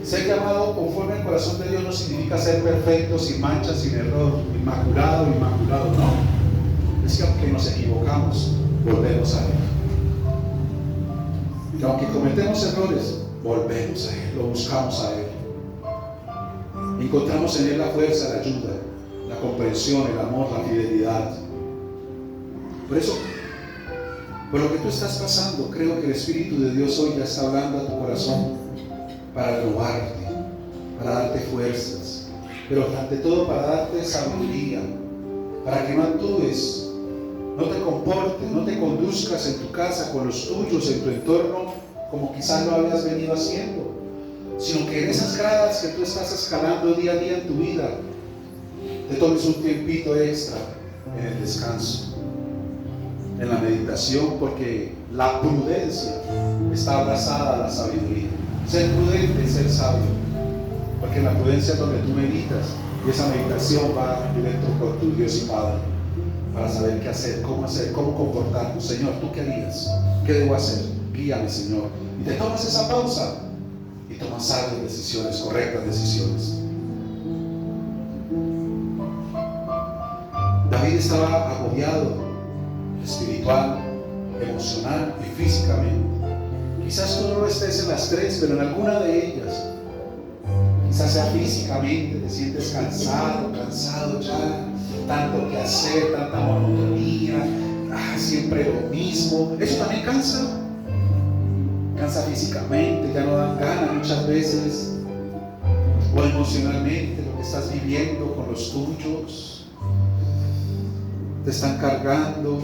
Ser llamado conforme al corazón de Dios no significa ser perfecto, sin manchas, sin error, inmaculado, no. Es que aunque nos equivocamos, volvemos a Él. Y aunque cometemos errores, volvemos a Él, lo buscamos a Él. Encontramos en Él la fuerza, la ayuda, la comprensión, el amor, la fidelidad. Por eso, por lo que tú estás pasando, creo que el Espíritu de Dios hoy ya está hablando a tu corazón para renovarte, para darte fuerzas, pero ante todo para darte sabiduría, para que no actúes, no te comportes, no te conduzcas en tu casa con los tuyos, en tu entorno, como quizás lo habías venido haciendo, sino que en esas gradas que tú estás escalando día a día en tu vida, te tomes un tiempito extra en el descanso, en la meditación, porque la prudencia está abrazada a la sabiduría. Ser prudente es ser sabio, porque en la prudencia es donde tú meditas, y esa meditación va directo con tu Dios y Padre, para saber qué hacer, cómo comportarnos. Señor, ¿tú qué harías? ¿Qué debo hacer? Guíame, Señor. Y te tomas esa pausa y tomas sabias decisiones, correctas decisiones. David estaba agobiado, espiritual, emocional y físicamente. Quizás tú no estés en las tres, pero en alguna de ellas. quizás sea físicamente, te sientes cansado ya, tanto que hacer, tanta monotonía, siempre lo mismo. Eso también cansa físicamente, ya no dan ganas muchas veces, o emocionalmente, lo que estás viviendo con los tuyos, te están cargando,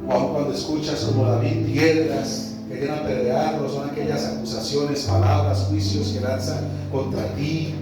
o aun cuando escuchas como David piedras que quieren apedrearlo, son aquellas acusaciones, palabras, juicios que lanzan contra ti.